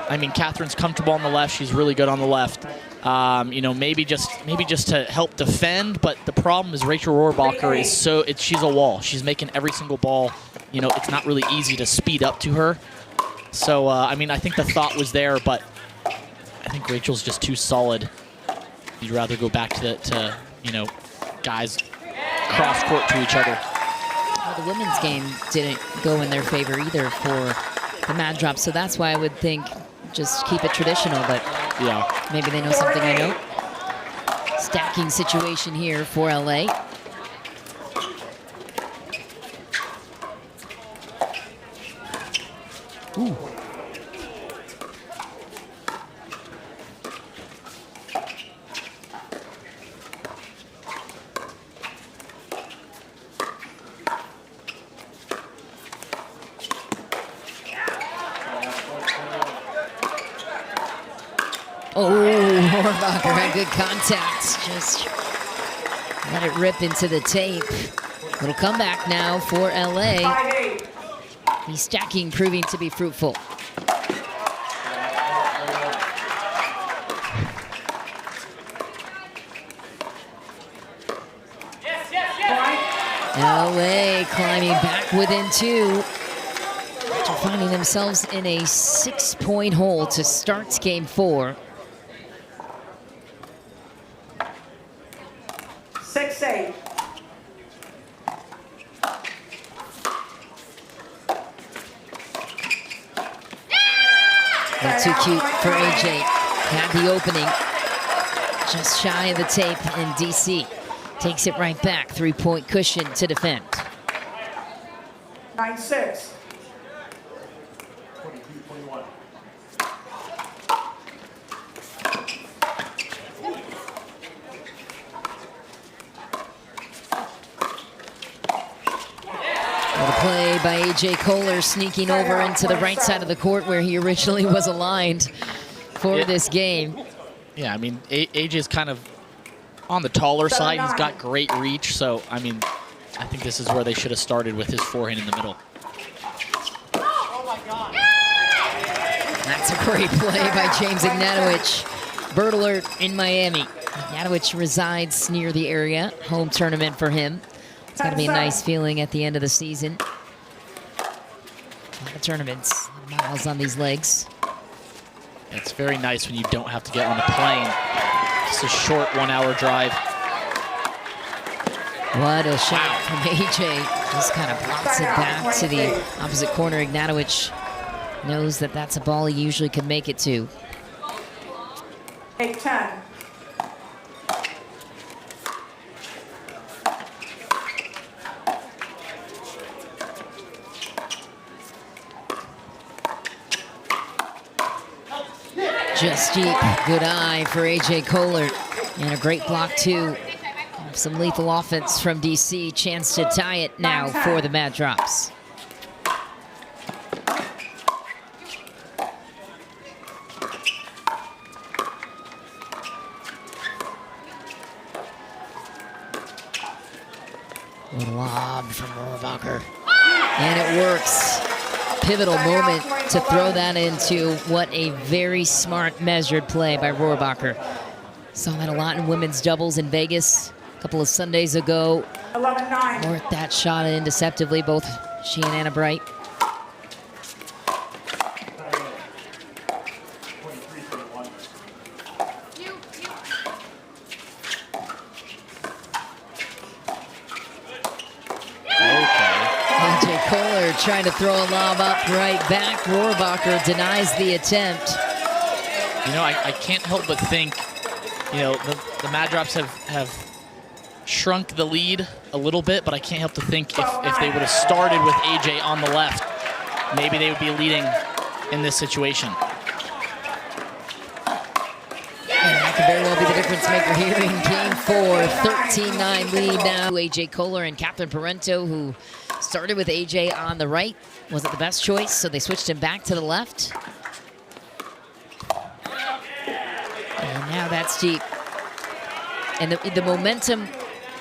I mean, Catherine's comfortable on the left. She's really good on the left. You know, maybe just to help defend. But the problem is Rachel Rohrabacher is she's a wall. She's making every single ball. You know, it's not really easy to speed up to her. So I mean, I think the thought was there, but I think Rachel's just too solid. You'd rather go back to you know, guys cross court to each other. Well, the women's game didn't go in their favor either for the mad drop, so that's why I would think just keep it traditional, but yeah, maybe they know something I don't. Stacking situation here for LA. Ooh. Oh, Rohrabacher had good contact. Just let it rip into the tape. Little comeback now for LA. 5-8. The stacking proving to be fruitful. LA climbing back within 2. After finding themselves in a 6-point hole to start game 4. 6-8. Not too cute for AJ. Had the opening. Just shy of the tape in DC. Takes it right back. 3-point cushion to defend. 9-6. What a play by AJ Koller, sneaking over into the right side of the court where he originally was aligned for this game. Yeah, I mean, AJ's kind of on the taller side. He's got great reach, so I mean, I think this is where they should have started with his forehand in the middle. That's a great play by James Ignatowich. Bird alert in Miami. Ignatowich resides near the area. Home tournament for him. It's got to be a nice feeling at the end of the season. A lot of tournaments, a lot of miles on these legs. It's very nice when you don't have to get on a plane. Just a short 1-hour drive. What a shot from AJ. Just kind of blocks it back to the opposite corner. Ignatowich knows that that's a ball he usually could make it to. 8-10. Just deep. Good eye for AJ Koller. And a great block, too. Some lethal offense from DC. Chance to tie it now for the Mad Drops. What a lob from Rohrabacher. And it works. Pivotal moment to throw that into what a very smart, measured play by Rohrabacher. Saw that a lot in women's doubles in Vegas a couple of Sundays ago. 11-9. Worked that shot in deceptively, both she and Anna Bright. Trying to throw a lob up right back. Rohrabacher denies the attempt. You know, I can't help but think, you know, the Mad Drops have shrunk the lead a little bit, but I can't help to think if they would have started with AJ on the left, maybe they would be leading in this situation. And that could very well be the difference maker here in game 4. 13-9 lead now. AJ Koller and Captain Parenteau, who started with AJ on the right. Wasn't the best choice, so they switched him back to the left. And now that's deep. And the momentum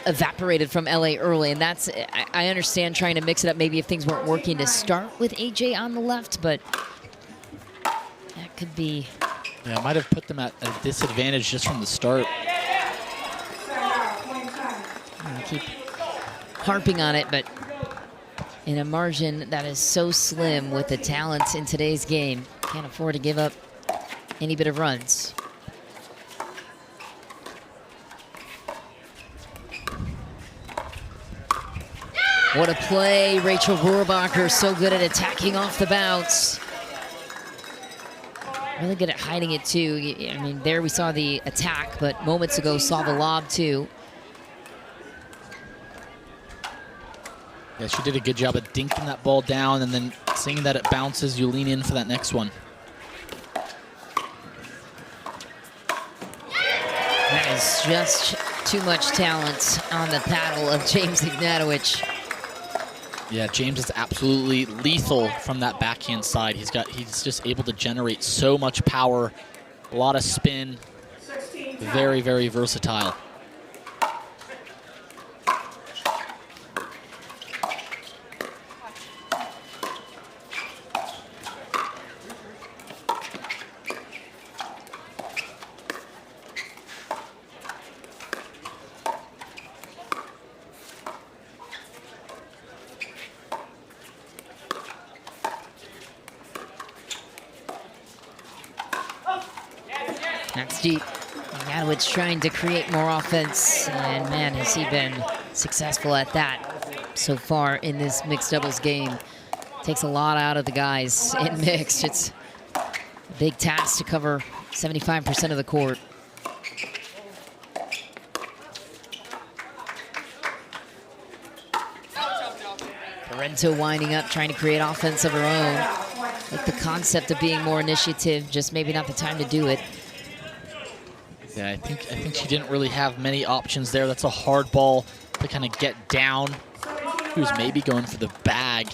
evaporated from LA early, and that's, I understand trying to mix it up maybe if things weren't working to start with AJ on the left, but that could be. Yeah, might have put them at a disadvantage just from the start. I keep harping on it, but in a margin that is so slim with the talent in today's game, can't afford to give up any bit of runs. What a play. Rachel Rohrabacher, so good at attacking off the bounce. Really good at hiding it too. I mean, there we saw the attack, but moments ago saw the lob too. Yeah, she did a good job of dinking that ball down and then seeing that it bounces, you lean in for that next one. That is just too much talent on the paddle of James Ignatowich. Yeah, James is absolutely lethal from that backhand side. He's just able to generate so much power, a lot of spin, very, very versatile. That's deep. Ignatowich trying to create more offense, and man, has he been successful at that so far in this mixed doubles game. Takes a lot out of the guys in mixed. It's a big task to cover 75% of the court. Parenteau winding up, trying to create offense of her own. Like the concept of being more initiative, just maybe not the time to do it. Yeah, I think she didn't really have many options there. That's a hard ball to kind of get down. He was maybe going for the bag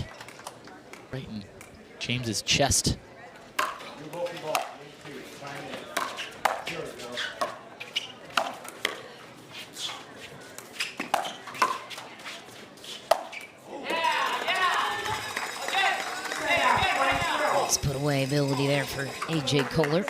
right in James's chest. Nice put away ability there for AJ Koller.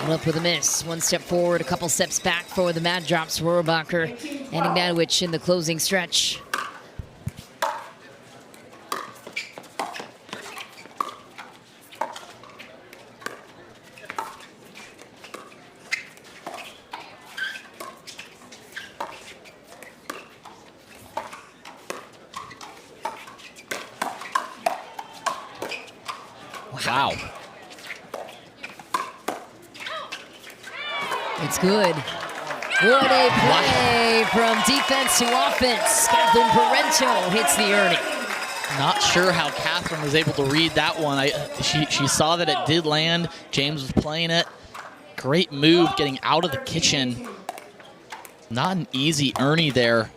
Up with a miss. One step forward, a couple steps back for the mad drops. Rohrabacher and Ignatowich in the closing stretch. Wow. It's good. What a play from defense to offense. Catherine Parenteau hits the earning. Not sure how Catherine was able to read that one. She saw that it did land. James was playing it. Great move getting out of the kitchen. Not an easy Ernie there.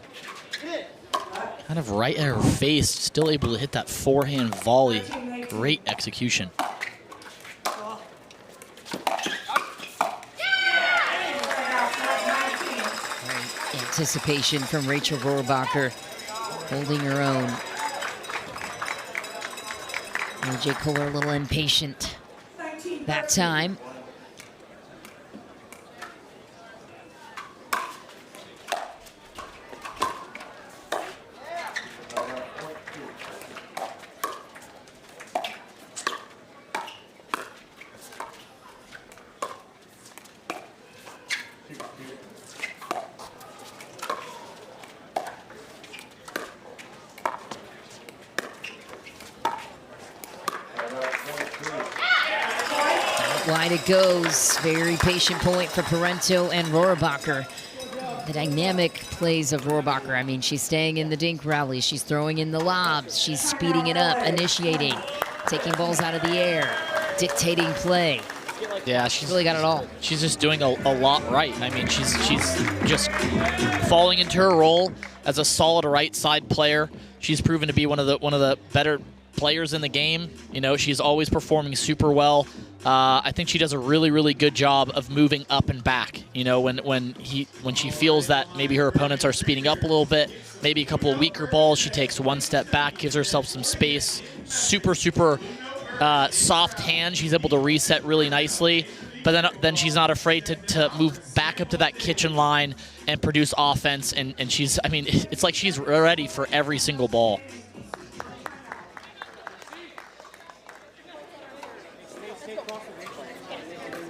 Kind of right at her face. Still able to hit that forehand volley. Great execution. Anticipation from Rachel Rohrabacher, holding her own. AJ Koller a little impatient that time. Wide it goes. Very patient point for Parenteau and Rohrabacher. The dynamic plays of Rohrabacher. I mean, she's staying in the dink rally. She's throwing in the lobs. She's speeding it up, initiating, taking balls out of the air, dictating play. Yeah, she's really got it all. She's just doing a lot right. I mean, she's just falling into her role as a solid right side player. She's proven to be one of the better players in the game. You know, she's always performing super well. I think she does a really, really good job of moving up and back. You know, when she feels that maybe her opponents are speeding up a little bit, maybe a couple of weaker balls, she takes one step back, gives herself some space. Super, super soft hand. She's able to reset really nicely. But then she's not afraid to move back up to that kitchen line and produce offense. And she's, I mean, it's like she's ready for every single ball.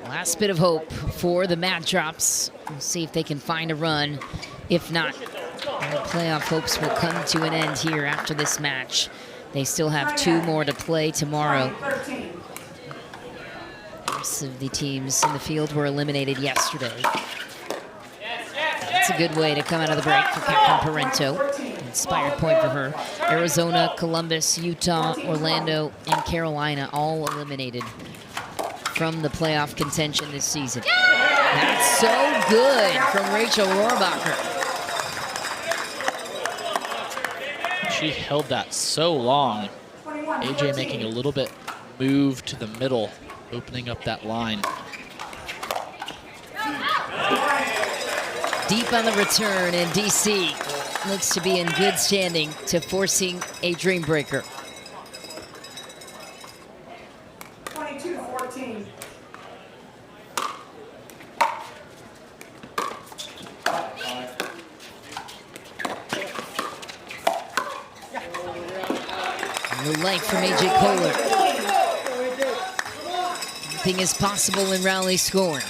Last bit of hope for the Mad Drops. We'll see if they can find a run. If not, the playoff hopes will come to an end here after this match. They still have 2 more to play tomorrow. The rest of the teams in the field were eliminated yesterday. That's a good way to come out of the break for Captain Parenteau. Inspired point for her. Arizona, Columbus, Utah, Orlando, and Carolina all eliminated from the playoff contention this season. That's so good from Rachel Rohrabacher. She held that so long. AJ making a little bit move to the middle, opening up that line. Deep on the return, and DC looks to be in good standing to forcing a dream breaker. 22-14. No length from AJ Koller. Anything is possible in rally scoring.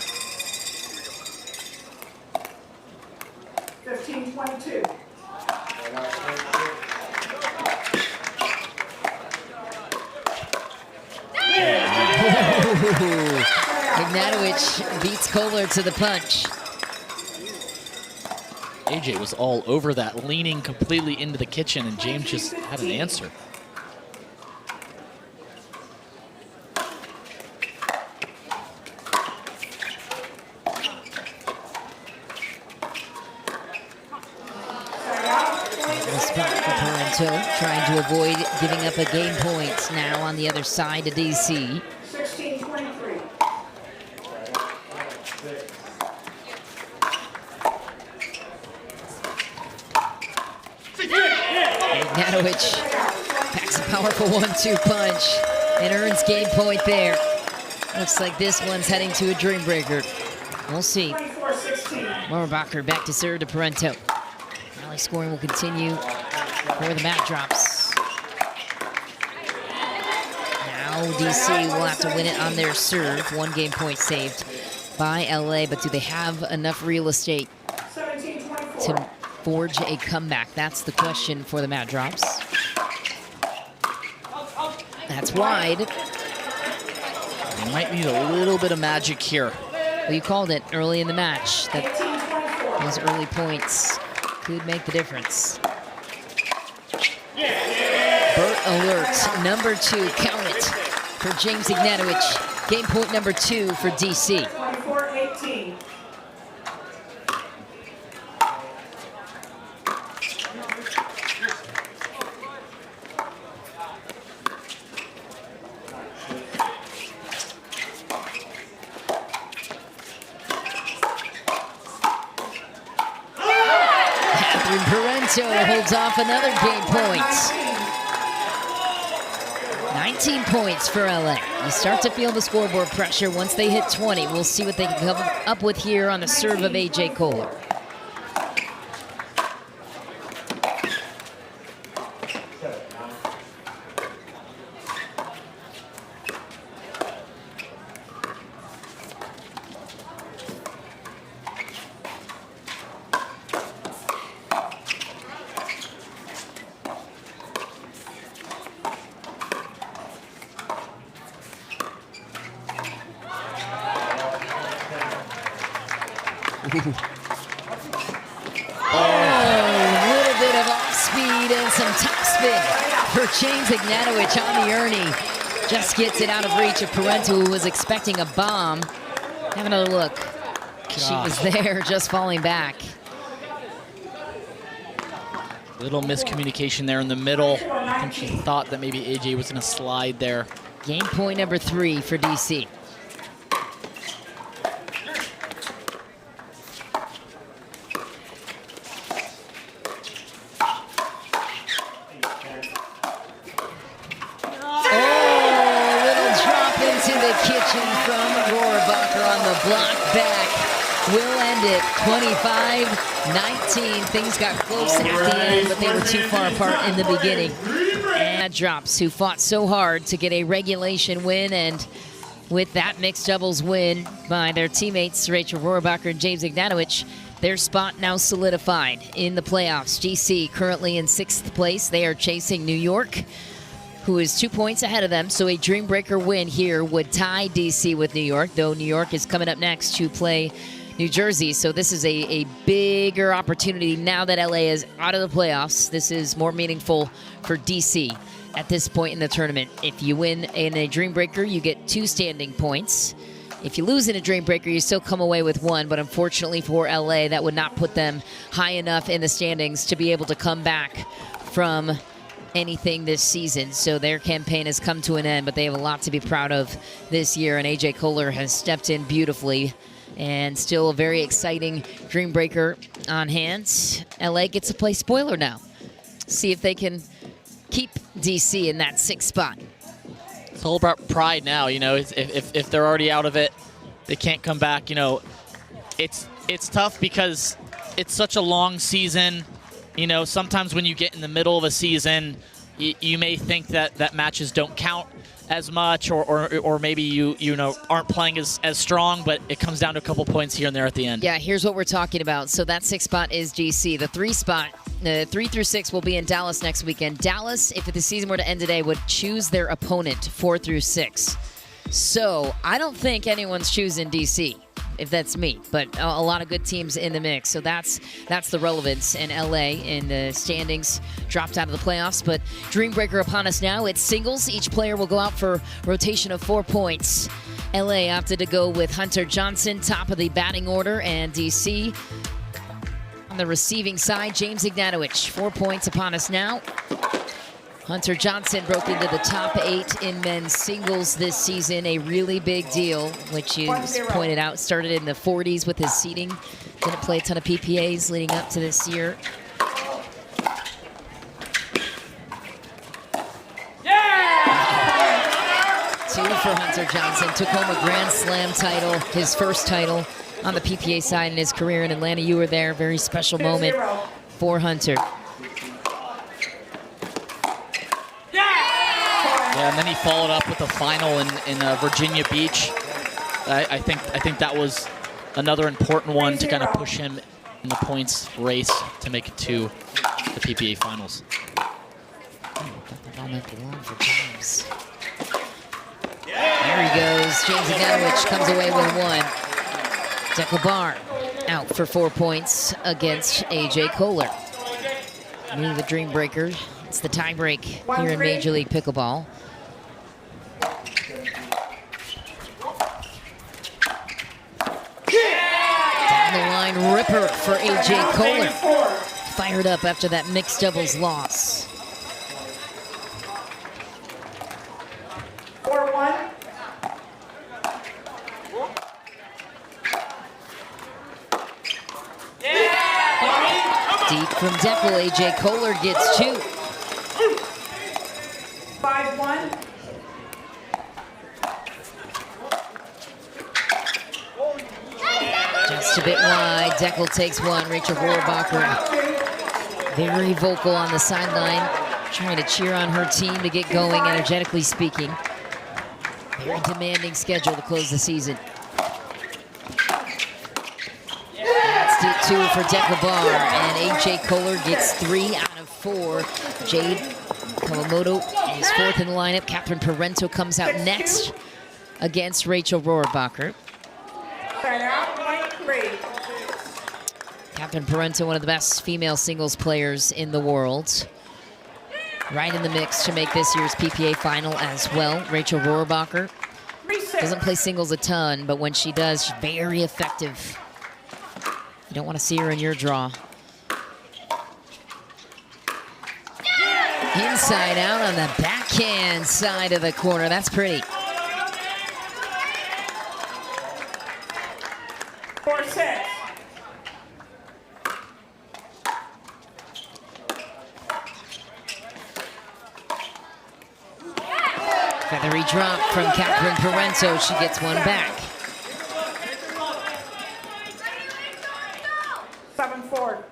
15-22. Ignatowich beats Koller to the punch. AJ was all over that, leaning completely into the kitchen, and James just had an answer. Trying to avoid giving up a game point now on the other side to DC. 16-23. Ignatowich packs a powerful 1-2 punch and earns game point there. Looks like this one's heading to a dream breaker. We'll see. 24-16. Rohrabacher back to serve to Parenteau. Rally scoring will continue for the Mad Drops. Now DC will have to win it on their serve. 1 game point saved by LA, but do they have enough real estate to forge a comeback? That's the question for the Mad Drops. That's wide. They might need a little bit of magic here. Well, you called it early in the match. That those early points could make the difference. Burt alert, number 2, count it, for James Ignatowich. Game point number 2 for DC. 24-18. Parenteau holds off another game point. 19 points for LA. You start to feel the scoreboard pressure once they hit 20. We'll see what they can come up with here on the serve of AJ Koller. James Ignatowich on the Ernie. Just gets it out of reach of Parenteau, who was expecting a bomb. Have another look. Gosh. She was there, just falling back. Little miscommunication there in the middle. I think she thought that maybe AJ was going to slide there. Game point number 3 for DC. end it 25-19. Things got close at the end, but they were too far apart in the beginning. And Drops, who fought so hard to get a regulation win, and with that mixed doubles win by their teammates Rachel Rohrabacher and James Ignatowich, their spot now solidified in the playoffs. GC currently in 6th place. They are chasing New York, who is 2 points ahead of them. So a Dreambreaker win here would tie DC with New York, though New York is coming up next to play New Jersey. So this is a bigger opportunity now that LA is out of the playoffs. This is more meaningful for DC at this point in the tournament. If you win in a Dreambreaker, you get 2 standing points. If you lose in a Dreambreaker, you still come away with 1, but unfortunately for LA, that would not put them high enough in the standings to be able to come back from anything this season. So their campaign has come to an end, but they have a lot to be proud of this year, and AJ Koller has stepped in beautifully, and still a very exciting Dreambreaker on hand. LA gets to play spoiler now. See if they can keep DC in that 6th spot. It's all about pride now, you know. If they're already out of it, they can't come back. You know, it's tough because it's such a long season. You know, sometimes when you get in the middle of a season, you may think that matches don't count as much, or maybe you know aren't playing as strong, but it comes down to a couple points here and there at the end. Yeah, here's what we're talking about. So that 6th spot is GC. The 3 spot, 3 through 6 will be in Dallas next weekend. Dallas, if the season were to end today, would choose their opponent 4 through 6. So I don't think anyone's choosing DC, if that's me, but a lot of good teams in the mix. So that's the relevance. And LA in the standings dropped out of the playoffs, but Dreambreaker upon us now. It's singles. Each player will go out for rotation of 4 points. LA opted to go with Hunter Johnson, top of the batting order, and DC on the receiving side, James Ignatowich, 4 points upon us now. Hunter Johnson broke into the top 8 in men's singles this season, a really big deal, which you pointed out, started in the 40s with his seeding. Didn't play a ton of PPAs leading up to this year. Two for Hunter Johnson, took home a Grand Slam title, his first title on the PPA side in his career in Atlanta. You were there, very special moment for Hunter. Yeah, and then he followed up with a final in Virginia Beach. I think that was another important one to kind of push him in the points race to make it to the PPA finals. Thought the ball might be long for James. There he goes. James Ignatowich comes away with 1. Dekel Bar out for 4 points against AJ Koller. New to the Dreambreaker. It's the tiebreak here in Major League Pickleball. Down the line ripper for AJ Koller. Fired up after that mixed doubles loss. 4-1. Deep from Dekel, AJ Koller gets 2. 5-1. Just a bit wide. Dekel takes 1. Rachel Rohrabacher very vocal on the sideline, trying to cheer on her team to get going, energetically speaking. Very demanding schedule to close the season. That's 2 for Dekel Bar, and AJ Koller gets 3 out of 4. Jade Kawamoto is 4th in the lineup. Catherine Parenteau comes out next against Rachel Rohrabacher. Catherine Parenteau, one of the best female singles players in the world. Right in the mix to make this year's PPA final as well. Rachel Rohrabacher doesn't play singles a ton, but when she does, she's very effective. You don't want to see her in your draw. Inside out on the backhand side of the corner. That's pretty. 4-6. Feathery drop from Catherine Parenteau. She gets 1 back. 7-4.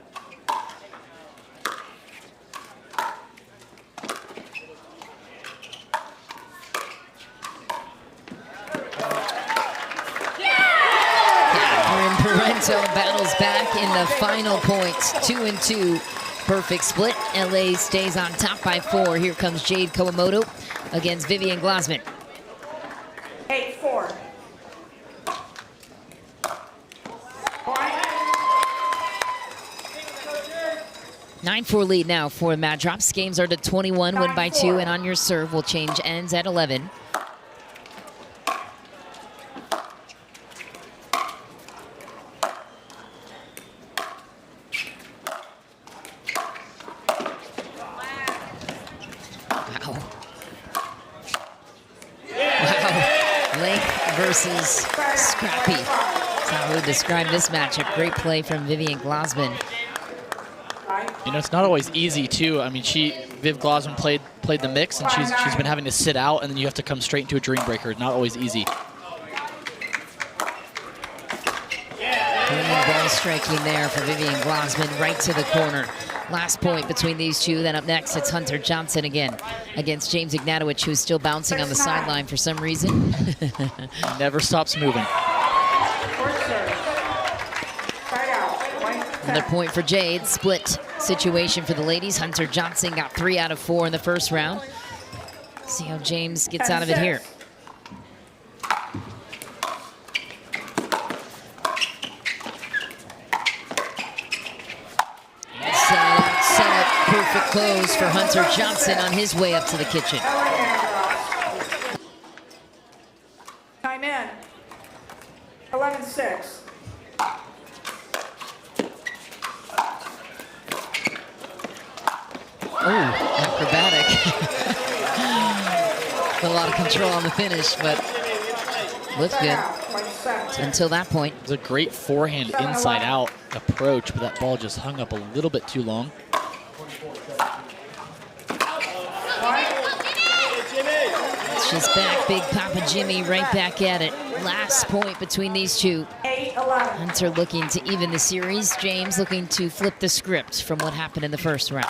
Parenteau battles back in the final points. 2-2. Perfect split. LA stays on top by 4. Here comes Jade Kawamoto against Vivian Glozman. 8-4. 9-4 lead now for Mad Drops. Games are to 21, win by 2, and on your serve will change ends at 11. Versus Scrappy. That's how I would describe this matchup. Great play from Vivian Glozman. You know, it's not always easy too. I mean, Viv Glozman played the mix, and she's been having to sit out, and then you have to come straight into a dream breaker. Not always easy. Ball striking there for Vivian Glozman, right to the corner. Last point between these two. Then up next, it's Hunter Johnson again against James Ignatowich, who's still bouncing on the sideline for some reason. He never stops moving. Another point for Jade. Split situation for the ladies. Hunter Johnson got 3 out of 4 in the first round. See how James gets out of it here. Perfect close for Hunter Johnson on his way up to the kitchen. Time in. 11-6. Oh, acrobatic. A lot of control on the finish, but looks good until that point. It was a great forehand inside-out approach, but that ball just hung up a little bit too long. She's back, Big Papa Jimmy right back at it. Last point between these two. 8-11. Hunter looking to even the series. James looking to flip the script from what happened in the first round.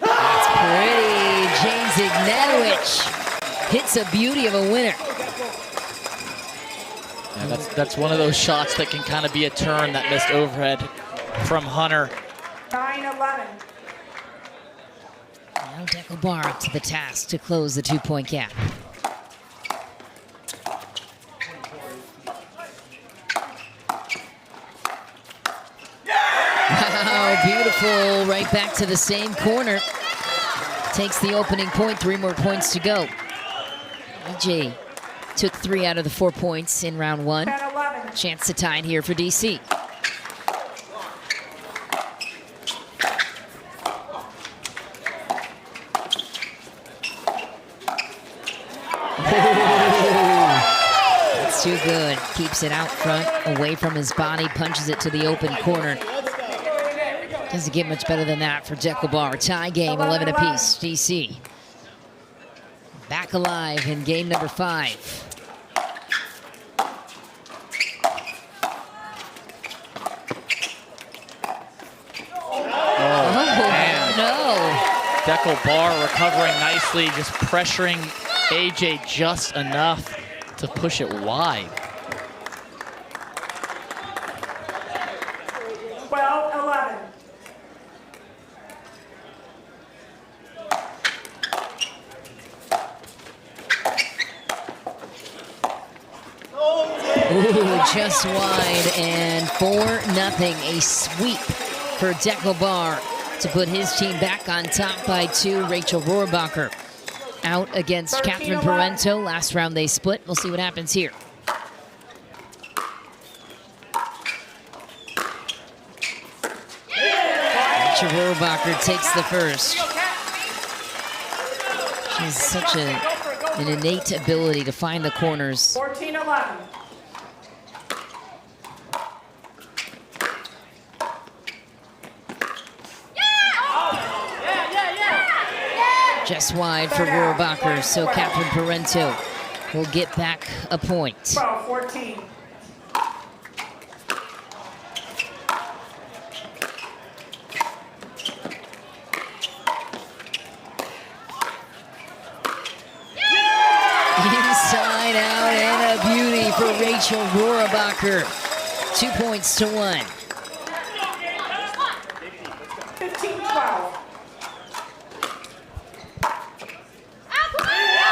That's pretty. James Ignatowich hits a beauty of a winner. Yeah, that's one of those shots that can kind of be a turn. That missed overhead from Hunter. 9-11. Now Dekel Bar up to the task to close the 2-point gap. Wow, beautiful. Right back to the same corner. Takes the opening point, 3 more points to go. EJ took 3 out of the 4 points in round 1. 10-11. Chance to tie it here for DC. That's too good. Keeps it out front, away from his body, punches it to the open corner. Doesn't get much better than that for Dekel Bar. Tie game, 11 apiece. DC back alive in game number 5. Dekel Bar recovering nicely, just pressuring AJ just enough to push it wide. 12-11. Ooh, just wide, and 4-0, a sweep for Dekel Bar to put his team back on top by 2. Rachel Rohrabacher out against Catherine Parenteau. Last round they split. We'll see what happens here. Rachel Rohrabacher takes the first. She has such an innate ability to find the corners. 14-11. Just wide for Rohrabacher, so Catherine Parenteau will get back a point. 12-14. Inside out and a beauty for Rachel Rohrabacher. 2 points to 1. 15-12.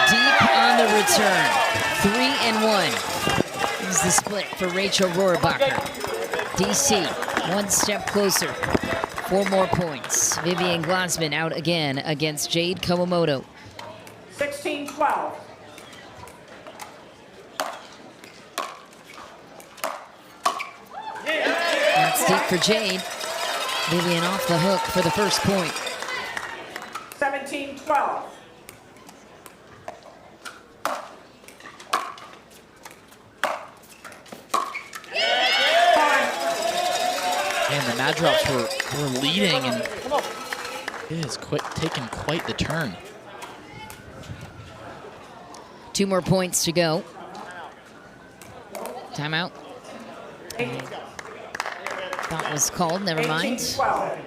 Deep on the return. 3-1 is the split for Rachel Rohrabacher. DC, 1 step closer. 4 more points. Vivian Glozman out again against Jade Kawamoto. 16-12. That's deep for Jade. Vivian off the hook for the first point. 17-12. And the Mad Drops were leading, and it has taken quite the turn. 2 more points to go. Timeout. Thought was called, never mind. 18-12.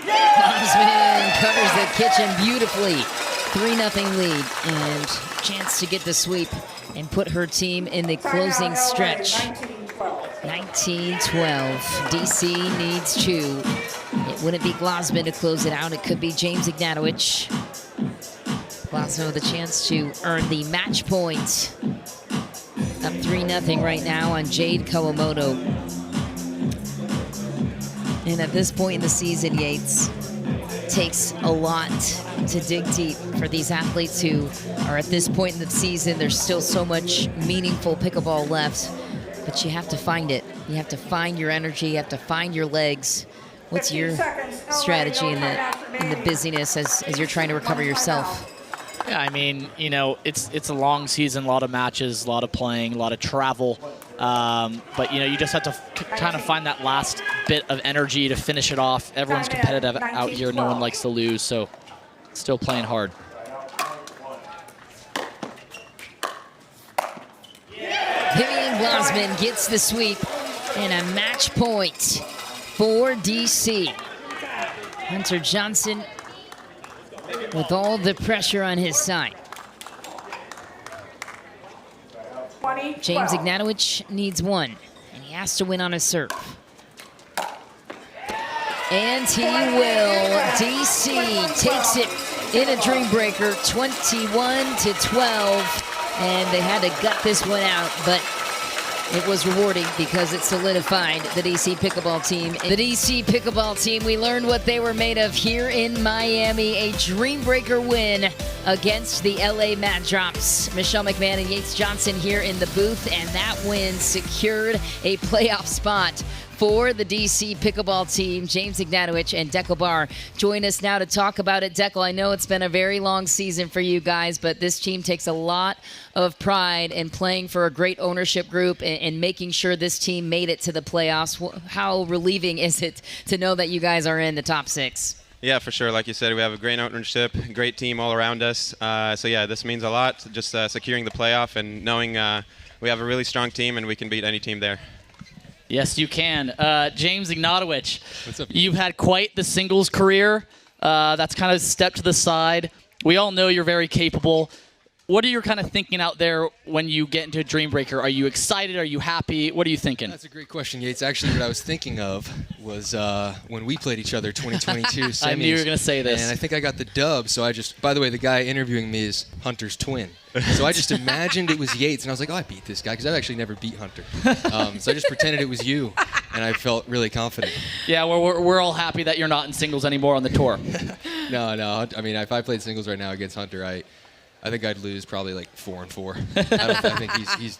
Glozman covers the kitchen beautifully. 3-0 lead and chance to get the sweep and put her team in the closing stretch. 19-12. DC needs 2. It wouldn't be Glozman to close it out. It could be James Ignatowich. Glozman with a chance to earn the match point. Up 3-0 right now on Jade Kawamoto. And at this point in the season, Yates, takes a lot to dig deep for these athletes who are at this point in the season. There's still so much meaningful pickleball left, but you have to find it. You have to find your energy. You have to find your legs. What's your strategy in the busyness as you're trying to recover yourself? Yeah, I mean, you know, it's a long season, a lot of matches, a lot of playing, a lot of travel. But, you know, you just have to kind of find that last bit of energy to finish it off. Everyone's competitive out here. No one likes to lose, so still playing hard. Vivian Glozman gets the sweep and a match point for DC. Hunter Johnson with all the pressure on his side. James Ignatowich needs 1, and he has to win on a serve. And he will. DC takes it in a dream breaker, 21-12, and they had to gut this one out, but it was rewarding because it solidified the DC Pickleball team. The DC Pickleball team, we learned what they were made of here in Miami. A dream breaker win against the LA Mad Drops. Michelle McMahon and Yates Johnson here in the booth, and that win secured a playoff spot for the DC Pickleball team. James Ignatowich and Dekel Bar join us now to talk about it. Dekel, I know it's been a very long season for you guys, but this team takes a lot of pride in playing for a great ownership group and making sure this team made it to the playoffs. How relieving is it to know that you guys are in the top 6? Yeah, for sure. Like you said, we have a great ownership, great team all around us. So yeah, this means a lot, just securing the playoff and knowing we have a really strong team and we can beat any team there. Yes, you can. James Ignatowich, what's up? You've had quite the singles career. That's kind of stepped to the side. We all know you're very capable. What are you kind of thinking out there when you get into a dream breaker? Are you excited? Are you happy? What are you thinking? That's a great question, Yates. Actually, what I was thinking of was when we played each other 2022 semis. I knew you were going to say this. And I think I got the dub, so I just, by the way, the guy interviewing me is Hunter's twin. So I just imagined it was Yates, and I was like, oh, I beat this guy, because I've actually never beat Hunter. So I just pretended it was you, and I felt really confident. Yeah, we're all happy that you're not in singles anymore on the tour. No. I mean, if I played singles right now against Hunter, I think I'd lose probably like 4-4. I think he's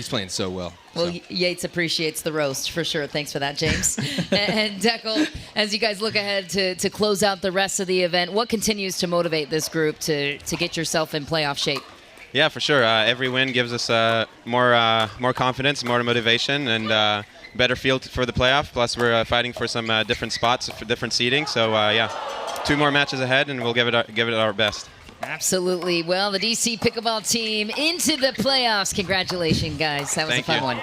playing so well. Well, so. Yates appreciates the roast for sure. Thanks for that, James. And Dekel, as you guys look ahead to close out the rest of the event, what continues to motivate this group to get yourself in playoff shape? Yeah, for sure. Every win gives us more confidence, more motivation, and better field for the playoff. Plus, we're fighting for some different spots for different seating. So yeah, 2 more matches ahead, and we'll give it our best. Absolutely. Well, the DC Pickleball team into the playoffs. Congratulations, guys. That was Thank a fun you. one.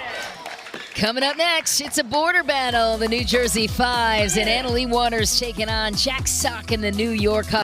Coming up next, it's a border battle. The New Jersey Fives and Annalee Waters taking on Jack Sock and the New York